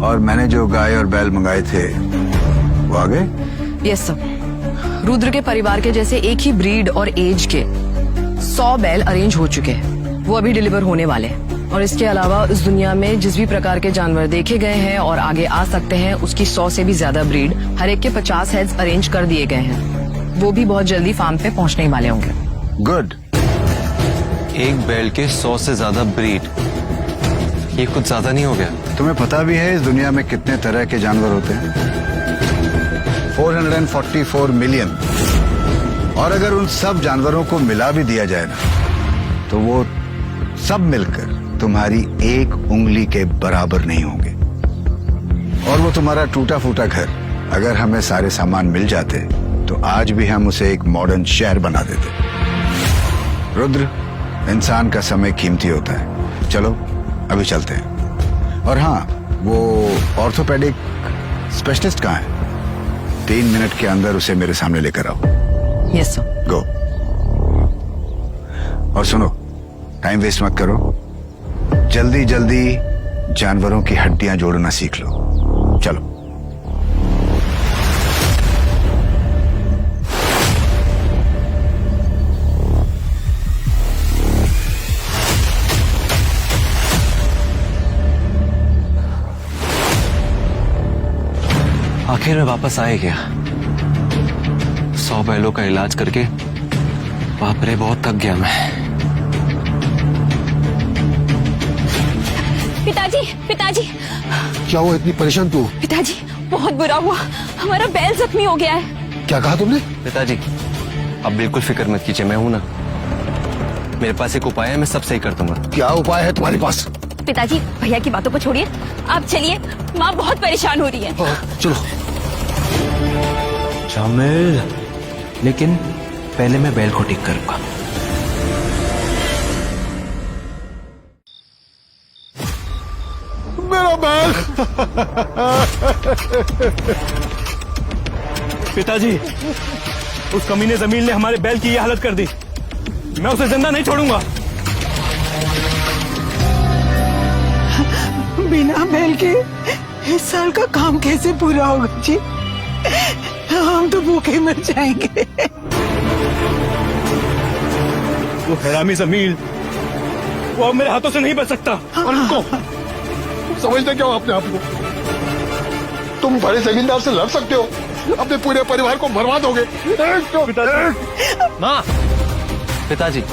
और मैंने जो गाय और बैल मंगाए थे वो आ गए? यस सर, रुद्र के परिवार के जैसे एक ही ब्रीड और एज के 100 बैल अरेंज हो चुके हैं, वो अभी डिलीवर होने वाले हैं। और इसके अलावा इस दुनिया में जिस भी प्रकार के जानवर देखे गए हैं और आगे आ सकते हैं, उसकी 100 से भी ज्यादा ब्रीड, हर एक के 50 हेड्स अरेंज कर दिए गए हैं। वो भी बहुत जल्दी फार्म पे पहुंचने वाले होंगे। गुड। एक बैल के 100 से ज्यादा ब्रीड, ये कुछ ज्यादा नहीं हो गया? तुम्हें पता भी है इस दुनिया में कितने तरह के जानवर होते हैं? 444 मिलियन। और अगर उन सब जानवरों को मिला भी दिया जाए ना, तो वो सब मिलकर तुम्हारी एक उंगली के बराबर नहीं होंगे। और वो तुम्हारा टूटा फूटा घर, अगर हमें सारे सामान मिल जाते तो आज भी हम उसे एक मॉडर्न शहर बना देते। रुद्र, इंसान का समय कीमती होता है, चलो अभी चलते हैं। और हाँ, वो ऑर्थोपेडिक स्पेशलिस्ट कहाँ है? 3 मिनट के अंदर उसे मेरे सामने लेकर आओ। Yes sir. गो। और सुनो, टाइम वेस्ट मत करो, जल्दी जल्दी जानवरों की हड्डियां जोड़ना सीख लो। चलो। आखिर में वापस आए क्या? 100 बैलों का इलाज करके बाप रे, बहुत थक गया मैं। पिताजी, पिताजी, क्या हुआ, इतनी परेशान क्यों? पिताजी, बहुत बुरा हुआ, हमारा बैल जख्मी हो गया है। क्या कहा तुमने? पिताजी, अब बिल्कुल फिक्र मत कीजिए, मैं हूं ना। मेरे पास एक उपाय है, मैं सब सही कर दूंगा। क्या उपाय है तुम्हारे पास? पिताजी, भैया की बातों को छोड़िए, आप चलिए, माँ बहुत परेशान हो रही है। चलो। शामिल, लेकिन पहले मैं बैल को ठीक करूंगा। मेरा बैल! पिताजी, उस कमीने जमीन ने हमारे बैल की ये हालत कर दी, मैं उसे जिंदा नहीं छोड़ूंगा। बिना बैल के इस साल का काम कैसे पूरा होगा जी? हम तो भूखे मर जाएंगे। वो हरामी जमीन, वो अब मेरे हाथों से नहीं बच सकता। और उनको समझते क्या हो अपने आप को? तुम बड़े जमींदार से लड़ सकते हो, अपने पूरे परिवार को बर्बाद दोगे। माँ, पिताजी,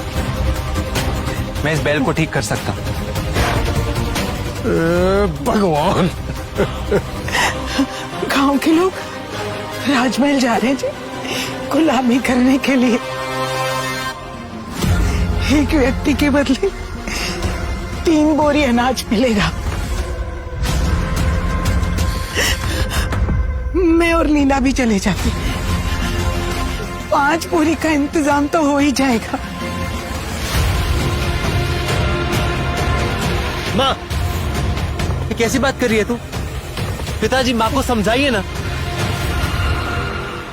मैं इस बैल को ठीक कर सकता हूँ। भगवान! गांव के लोग राजमहल जा रहे हैं जी, गुलामी करने के लिए। एक व्यक्ति के बदले 3 बोरी अनाज मिलेगा। मैं और लीला भी चले जाते, 5 बोरी का इंतजाम तो हो ही जाएगा। माँ, ये कैसी बात कर रही है तू? पिताजी, माँ को समझाइए ना।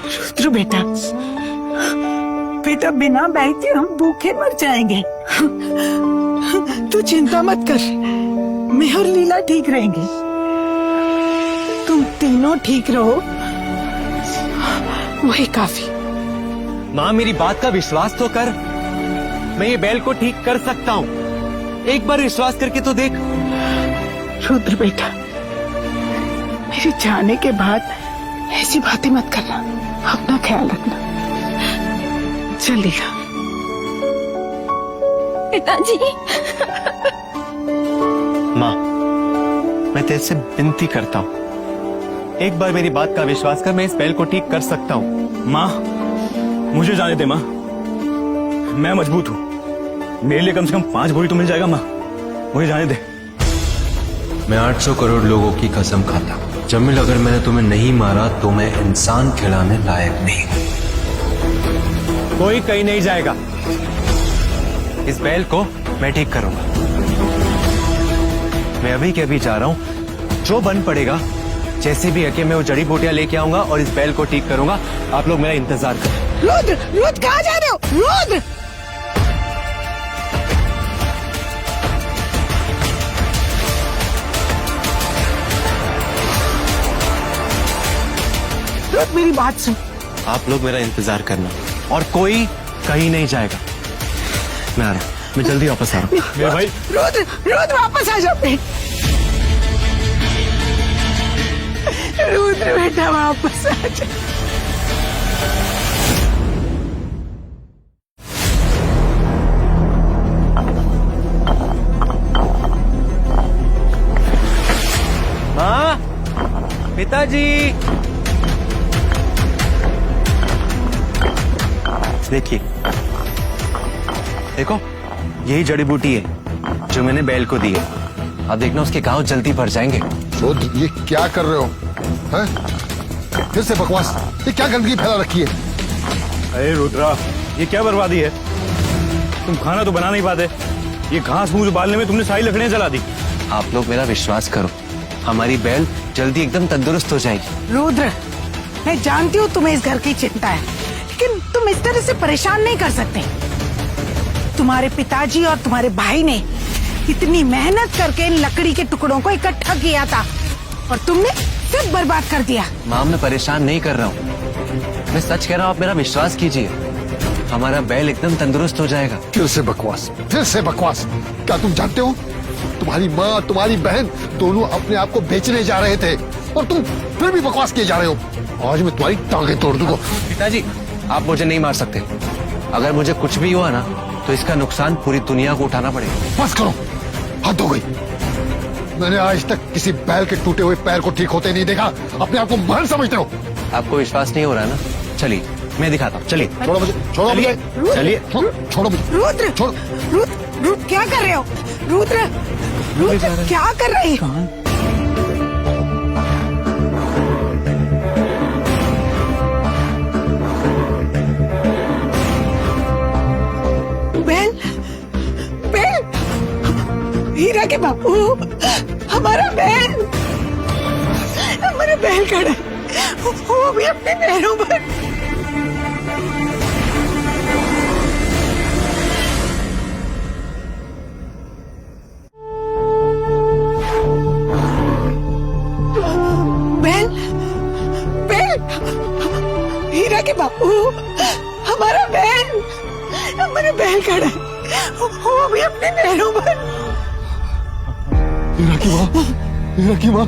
रुद्र बेटा, बेटा बिना बैल के हम भूखे मर जाएंगे। तू चिंता मत कर, मैं और लीला ठीक रहेंगे। तुम तीनों ठीक रहो, वही काफी। माँ, मेरी बात का विश्वास तो कर, मैं ये बैल को ठीक कर सकता हूँ। एक बार विश्वास करके तो देख। रुद्र बेटा, मेरे जाने के बाद ऐसी बातें मत करना, अपना ख्याल रखना। चलिएगा। पिताजी। माँ, मैं तेरे से विनती करता हूँ, एक बार मेरी बात का विश्वास कर, मैं इस बैल को ठीक कर सकता हूँ। माँ, मुझे जाने दे माँ, मैं मजबूत हूँ, मेरे लिए कम से कम 5 बोरी तो मिल जाएगा। माँ, मुझे जाने दे। मैं 800 करोड़ लोगों की कसम खाता हूं, जमील, अगर मैंने तुम्हें नहीं मारा तो मैं इंसान खिलाने लायक नहीं हूं। कोई कहीं नहीं जाएगा, इस बैल को मैं ठीक करूंगा। मैं अभी के अभी जा रहा हूं, जो बन पड़ेगा, जैसे भी है कि मैं वो जड़ी बूटियां लेके आऊंगा और इस बैल को ठीक करूंगा। आप लोग मेरा इंतजार करें। रुद्र, रुद्र कहाँ जा रहे हो? रुद्र! रुद्र, मेरी बात सुन। आप लोग मेरा इंतजार करना और कोई कहीं नहीं जाएगा। मैं आ रहा हूं, मैं जल्दी वापस आ रहा हूं। मेरे भाई रुद्र, रुद्र वापस आ जाओ। रुद्र बेटा वापस आ जा। माँ, पिताजी, देखिए, देखो यही जड़ी बूटी है जो मैंने बैल को दी है। अब देखना उसके घाव जल्दी भर जाएंगे। रुद्र, ये क्या कर रहे हो? हैं? फिर से बकवास, ये क्या गंदगी फैला रखी है? अरे रुद्रा, ये क्या बर्बादी है? तुम खाना तो बना नहीं पाते, ये घास फूस उबालने में तुमने सारी लकड़ियां जला दी। आप लोग मेरा विश्वास करो, हमारी बैल जल्दी एकदम तंदुरुस्त हो जाएगी। रुद्र, मैं जानती हूँ तुम्हें इस घर की चिंता है, लेकिन तुम इस तरह से परेशान नहीं कर सकते। तुम्हारे पिताजी और तुम्हारे भाई ने इतनी मेहनत करके इन लकड़ी के टुकड़ों को इकट्ठा किया था और तुमने सब बर्बाद कर दिया। माँ, मैं परेशान नहीं कर रहा हूँ, मैं सच कह रहा हूँ, आप मेरा विश्वास कीजिए, हमारा बैल एकदम तंदुरुस्त हो जाएगा। फिर से बकवास, फिर से बकवास। क्या तुम जानते हो, तुम्हारी माँ, तुम्हारी बहन दोनों अपने आप को बेचने जा रहे थे और तुम फिर भी बकवास किए जा रहे हो। आज मैं तुम्हारी टांगें तोड़ दूंगा। पिताजी, आप मुझे नहीं मार सकते। अगर मुझे कुछ भी हुआ ना, तो इसका नुकसान पूरी दुनिया को उठाना पड़ेगा। बस करो, हद हो गई। मैंने आज तक किसी बैल के टूटे हुए पैर को ठीक होते नहीं देखा। अपने आप को महान समझते हो। आपको विश्वास नहीं हो रहा ना? चलिए, मैं दिखाता हूँ। चलिए, छोड़ो मुझे, छोड़ो मुझे, चलिए, छोड़ो मुझे। रुद्र, छोड़ो। रुद्र, रुद्र क्या कर रहे हो? रुद्र, रुद्र क्या कर रहे हो? बैल, बैल, हीरा के बापू, हमारा बैल, हमारा बैल खड़ा है, वो भी अपने पैरों पर। बैल, बैल, हीरा के बापू, हमारा बैल, हमारा बैल खड़ा है, वो भी अपने पैरों पर। हीरा की माँ, हीरा की माँ,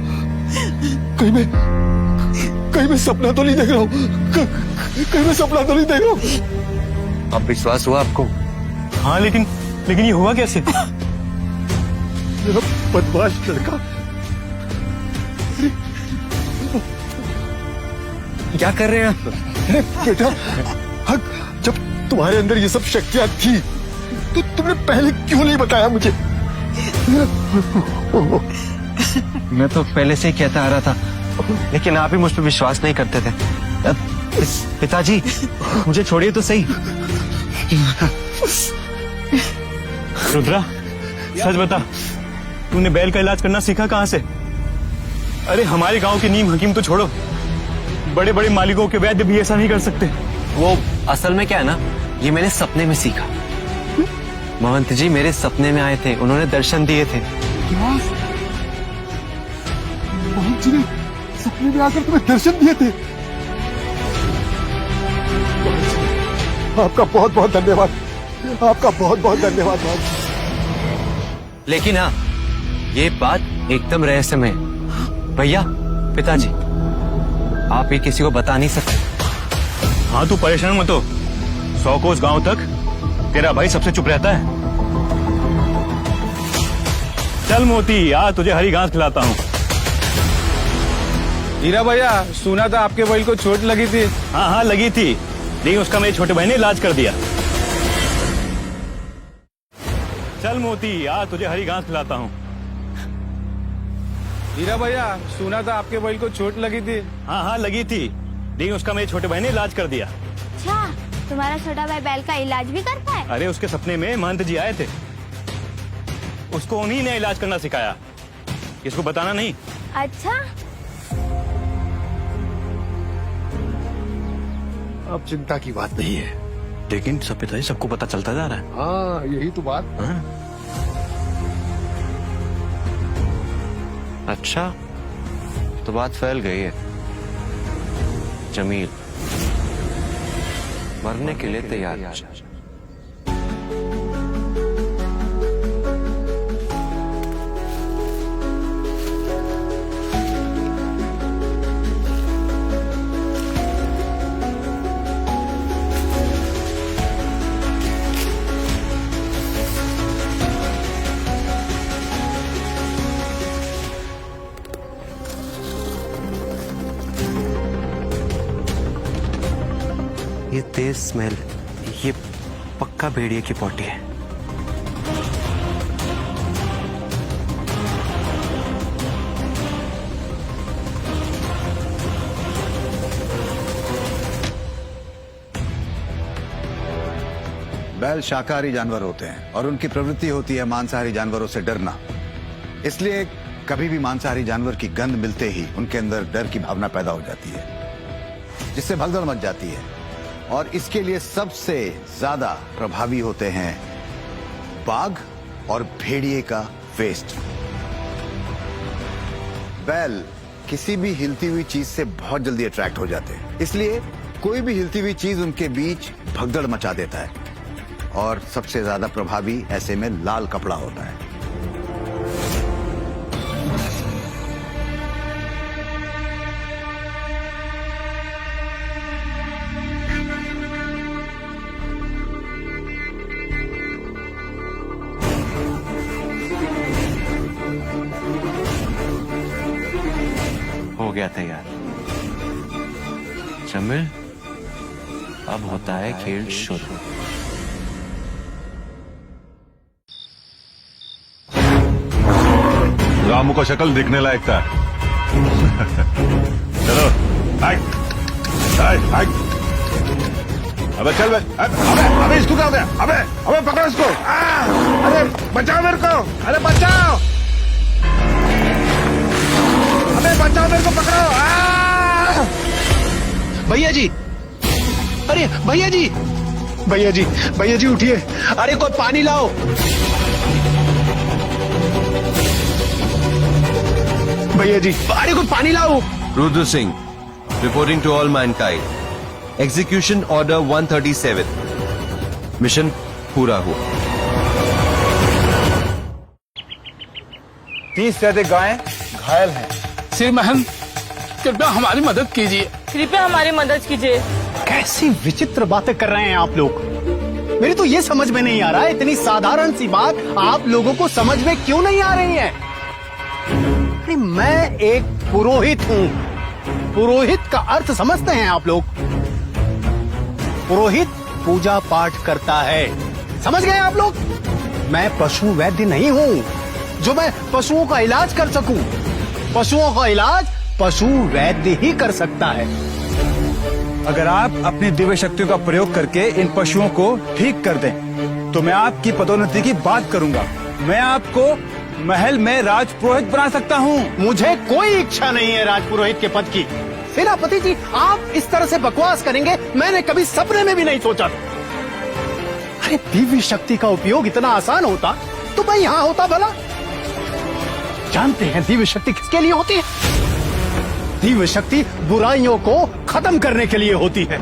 कहीं मैं सपना तो नहीं देख रहा हूँ? कहीं मैं सपना तो नहीं देख रहा हूँ? अब विश्वास हुआ आपको? हाँ, लेकिन ये हुआ कैसे? मेरा बदमाश लड़का। क्या कर रहे हैं आप? बेटा, जब तुम्हारे अंदर ये सब शक्तियां थी तो तुमने पहले क्यों नहीं बताया मुझे? मैं तो पहले से ही कहता आ रहा था, लेकिन आप ही मुझ पर विश्वास नहीं करते थे। पिताजी, मुझे छोड़िए तो सही। रुद्रा, सच बता, तूने बैल का इलाज करना सीखा कहाँ से? अरे हमारे गांव के नीम हकीम तो छोड़ो, बड़े बड़े मालिकों के वैद्य भी ऐसा नहीं कर सकते। वो असल में क्या है ना, ये मैंने सपने में सीखा। महंत जी मेरे सपने में आए थे, उन्होंने दर्शन दिए थे। महंत जी ने सपने में आकर तुम्हें दर्शन दिए थे? आपका बहुत बहुत धन्यवाद, आपका बहुत बहुत धन्यवाद महंत। लेकिन हाँ, ये बात एकदम रहस्यमय है। भैया, पिताजी, आप ये किसी को बता नहीं सकते। हाँ, तू परेशान मत हो, 100 कोस गांव तक तेरा भाई सबसे चुप रहता है। चल मोती, आ तुझे हरी घास खिलाता हूँ। हीरा भैया, सुना था आपके बैल को चोट लगी थी। हाँ हाँ, लगी थी, लेकिन उसका मेरे छोटे भाई ने इलाज कर दिया। चल मोती, आ तुझे हरी घास खिलाता हूँ। हीरा भैया, सुना था आपके बैल को चोट लगी थी। हाँ हाँ, लगी थी, लेकिन उसका मेरे छोटे भाई ने इलाज कर दिया। अच्छा, तुम्हारा छोटा भाई बैल का इलाज भी करता है? अरे उसके सपने में महंत जी आए थे, उसको उन्हीं ने इलाज करना सिखाया। इसको बताना नहीं। अच्छा, अब चिंता की बात नहीं है। लेकिन सब पिताजी सबको पता चलता जा रहा है। हाँ, यही तो बात। हाँ? अच्छा, तो बात फैल गई है। जमील मरने के लिए तैयार है। ये तेज स्मेल, ये पक्का भेड़िए की पॉटी है। बैल शाकाहारी जानवर होते हैं और उनकी प्रवृत्ति होती है मांसाहारी जानवरों से डरना। इसलिए कभी भी मांसाहारी जानवर की गंध मिलते ही उनके अंदर डर की भावना पैदा हो जाती है, जिससे भगदड़ मच जाती है। और इसके लिए सबसे ज्यादा प्रभावी होते हैं बाघ और भेड़िए का वेस्ट। बैल किसी भी हिलती हुई चीज से बहुत जल्दी अट्रैक्ट हो जाते हैं, इसलिए कोई भी हिलती हुई चीज उनके बीच भगदड़ मचा देता है। और सबसे ज्यादा प्रभावी ऐसे में लाल कपड़ा होता है। हो गया तैयार। जमील, अब होता है खेल शुरू। रामू का शक्ल दिखने लायक था। चलो, अबे चल बे, अबे इसको क्या हो गया? अबे पकड़ो इसको। अरे बचाओ मेरे को, अरे बचाओ, अबे बचाओ मेरे को, पकड़ो। भैया जी, अरे भैया जी, भैया जी उठिए, अरे कोई पानी लाओ। भैया जी, अरे कोई पानी लाओ। Rudra Singh, reporting to all mankind. Execution order 137। Mission पूरा हुआ। 30 से अधिक गायें घायल हैं। श्री महंत, कृपया हमारी मदद कीजिए। कृपया हमारी मदद कीजिए। कैसी विचित्र बातें कर रहे हैं आप लोग। मेरी तो ये समझ में नहीं आ रहा है, इतनी साधारण सी बात आप लोगों को समझ में क्यों नहीं आ रही है। अरे मैं एक पुरोहित हूँ। पुरोहित का अर्थ समझते हैं आप लोग? पुरोहित पूजा पाठ करता है, समझ गए आप लोग? मैं पशु वैद्य नहीं हूँ जो मैं पशुओं का इलाज कर सकूं। पशुओं का इलाज पशु वैद्य ही कर सकता है। अगर आप अपनी दिव्य शक्तियों का प्रयोग करके इन पशुओं को ठीक कर दें, तो मैं आपकी पदोन्नति की बात करूंगा। मैं आपको महल में राजपुरोहित बना सकता हूँ। मुझे कोई इच्छा नहीं है राजपुरोहित के पद की। सेनापति जी, आप इस तरह से बकवास करेंगे मैंने कभी सपने में भी नहीं सोचा। अरे दिव्य शक्ति का उपयोग इतना आसान होता तो मैं यहाँ होता भला। जानते हैं दिव्य शक्ति किसके लिए होती है? दिव्य शक्ति बुराइयों को खत्म करने के लिए होती है।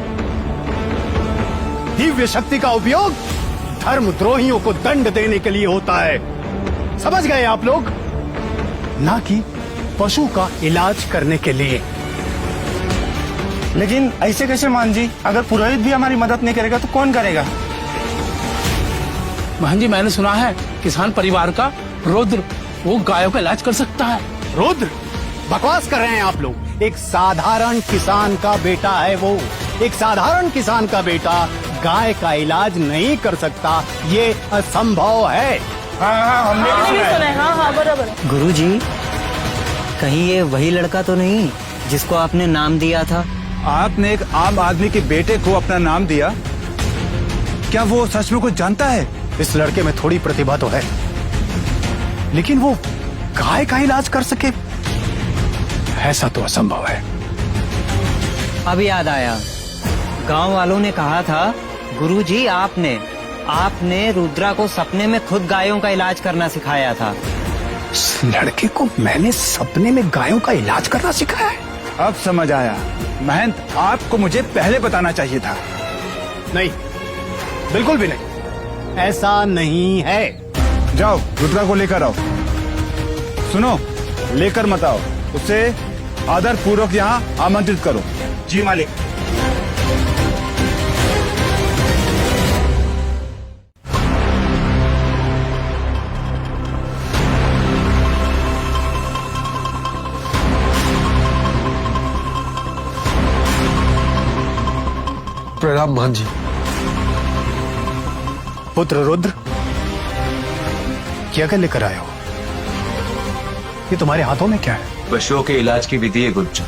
दिव्य शक्ति का उपयोग धर्मद्रोहियों को दंड देने के लिए होता है। समझ गए आप लोग? ना कि पशु का इलाज करने के लिए। लेकिन ऐसे कैसे मान जी? अगर पुरोहित भी हमारी मदद नहीं करेगा तो कौन करेगा? महन जी, मैंने सुना है किसान परिवार का रुद्र वो गायों का इलाज कर सकता है। रुद्र? बकवास कर रहे हैं आप लोग। एक साधारण किसान का बेटा है वो। एक साधारण किसान का बेटा गाय का इलाज नहीं कर सकता, ये असंभव है। हमने भी सुना है। हाँ बराबर। गुरुजी, कहीं ये वही लड़का तो नहीं जिसको आपने नाम दिया था? आपने एक आम आदमी के बेटे को अपना नाम दिया, क्या वो सच में कुछ जानता है? इस लड़के में थोड़ी प्रतिभा तो है, लेकिन वो गाय का इलाज कर सके ऐसा तो असंभव है। अब याद आया, गांव वालों ने कहा था गुरुजी आपने रुद्रा को सपने में खुद गायों का इलाज करना सिखाया था। उस लड़के को मैंने सपने में गायों का इलाज करना सिखाया है? अब समझ आया। महंत, आपको मुझे पहले बताना चाहिए था। नहीं, बिल्कुल भी नहीं, ऐसा नहीं है। जाओ रुद्रा को लेकर आओ। सुनो, लेकर मत आओ, उसे आदर पूर्वक यहाँ आमंत्रित करो। जी मालिक। प्रणाम मान जी। पुत्र रुद्र, क्या कर लेकर आए हो? ये तुम्हारे हाथों में क्या है? पशुओं के इलाज की विधि है गुरुजी।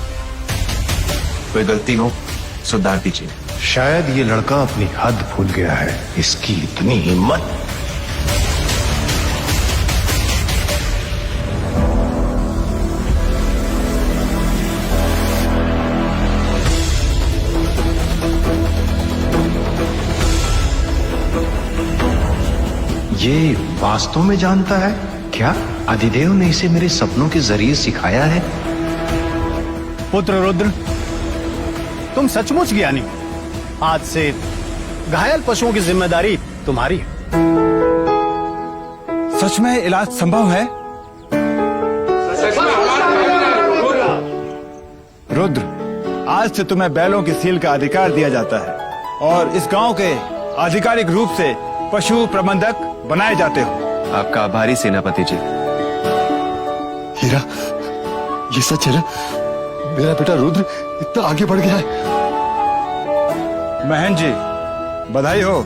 कोई गलती हो सुधार दीजिए। शायद ये लड़का अपनी हद भूल गया है। इसकी इतनी हिम्मत। ये वास्तव में जानता है क्या? अधिदेव ने इसे मेरे सपनों के जरिए सिखाया है। पुत्र रुद्र, तुम सचमुच ज्ञानी हो। आज से घायल पशुओं की जिम्मेदारी तुम्हारी है। सच में इलाज संभव है? रुद्र, आज से तुम्हें बैलों की सील का अधिकार दिया जाता है और इस गांव के आधिकारिक रूप से पशु प्रबंधक बनाए जाते हो। आपका आभारी सेनापति जी। हीरा, ये सच है ना? मेरा बेटा रुद्र इतना आगे बढ़ गया है। महन जी, बधाई हो,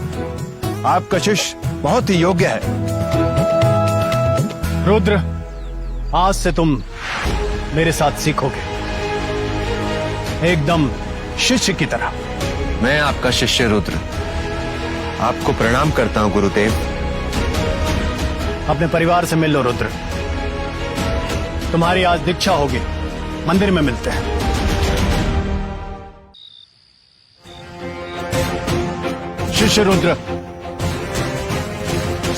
आपका शिष्य बहुत ही योग्य है। रुद्र, आज से तुम मेरे साथ सीखोगे, एकदम शिष्य की तरह। मैं आपका शिष्य रुद्र आपको प्रणाम करता हूं गुरुदेव। अपने परिवार से मिल लो रुद्र, तुम्हारी आज दीक्षा होगी। मंदिर में मिलते हैं। शिष्य रुद्र,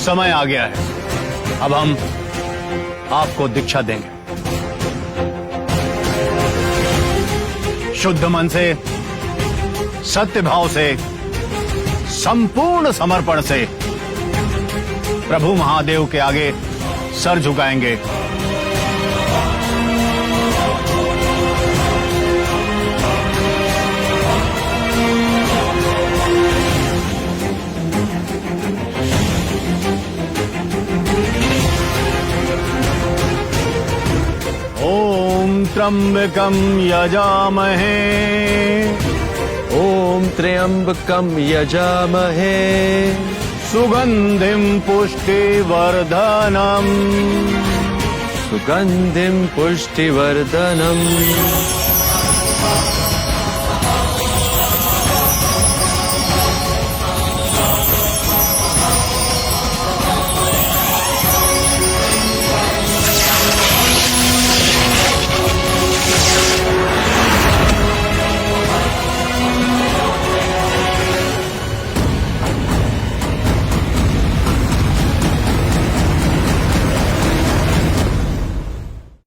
समय आ गया है, अब हम आपको दीक्षा देंगे। शुद्ध मन से, सत्य भाव से, संपूर्ण समर्पण से प्रभु महादेव के आगे सर झुकाएंगे। ओम त्र्यंबकं यजामहे, ओम त्र्यंबकं यजामहे, सुगंधिं पुष्टिवर्धनम्, सुगंधिं पुष्टिवर्धनम्।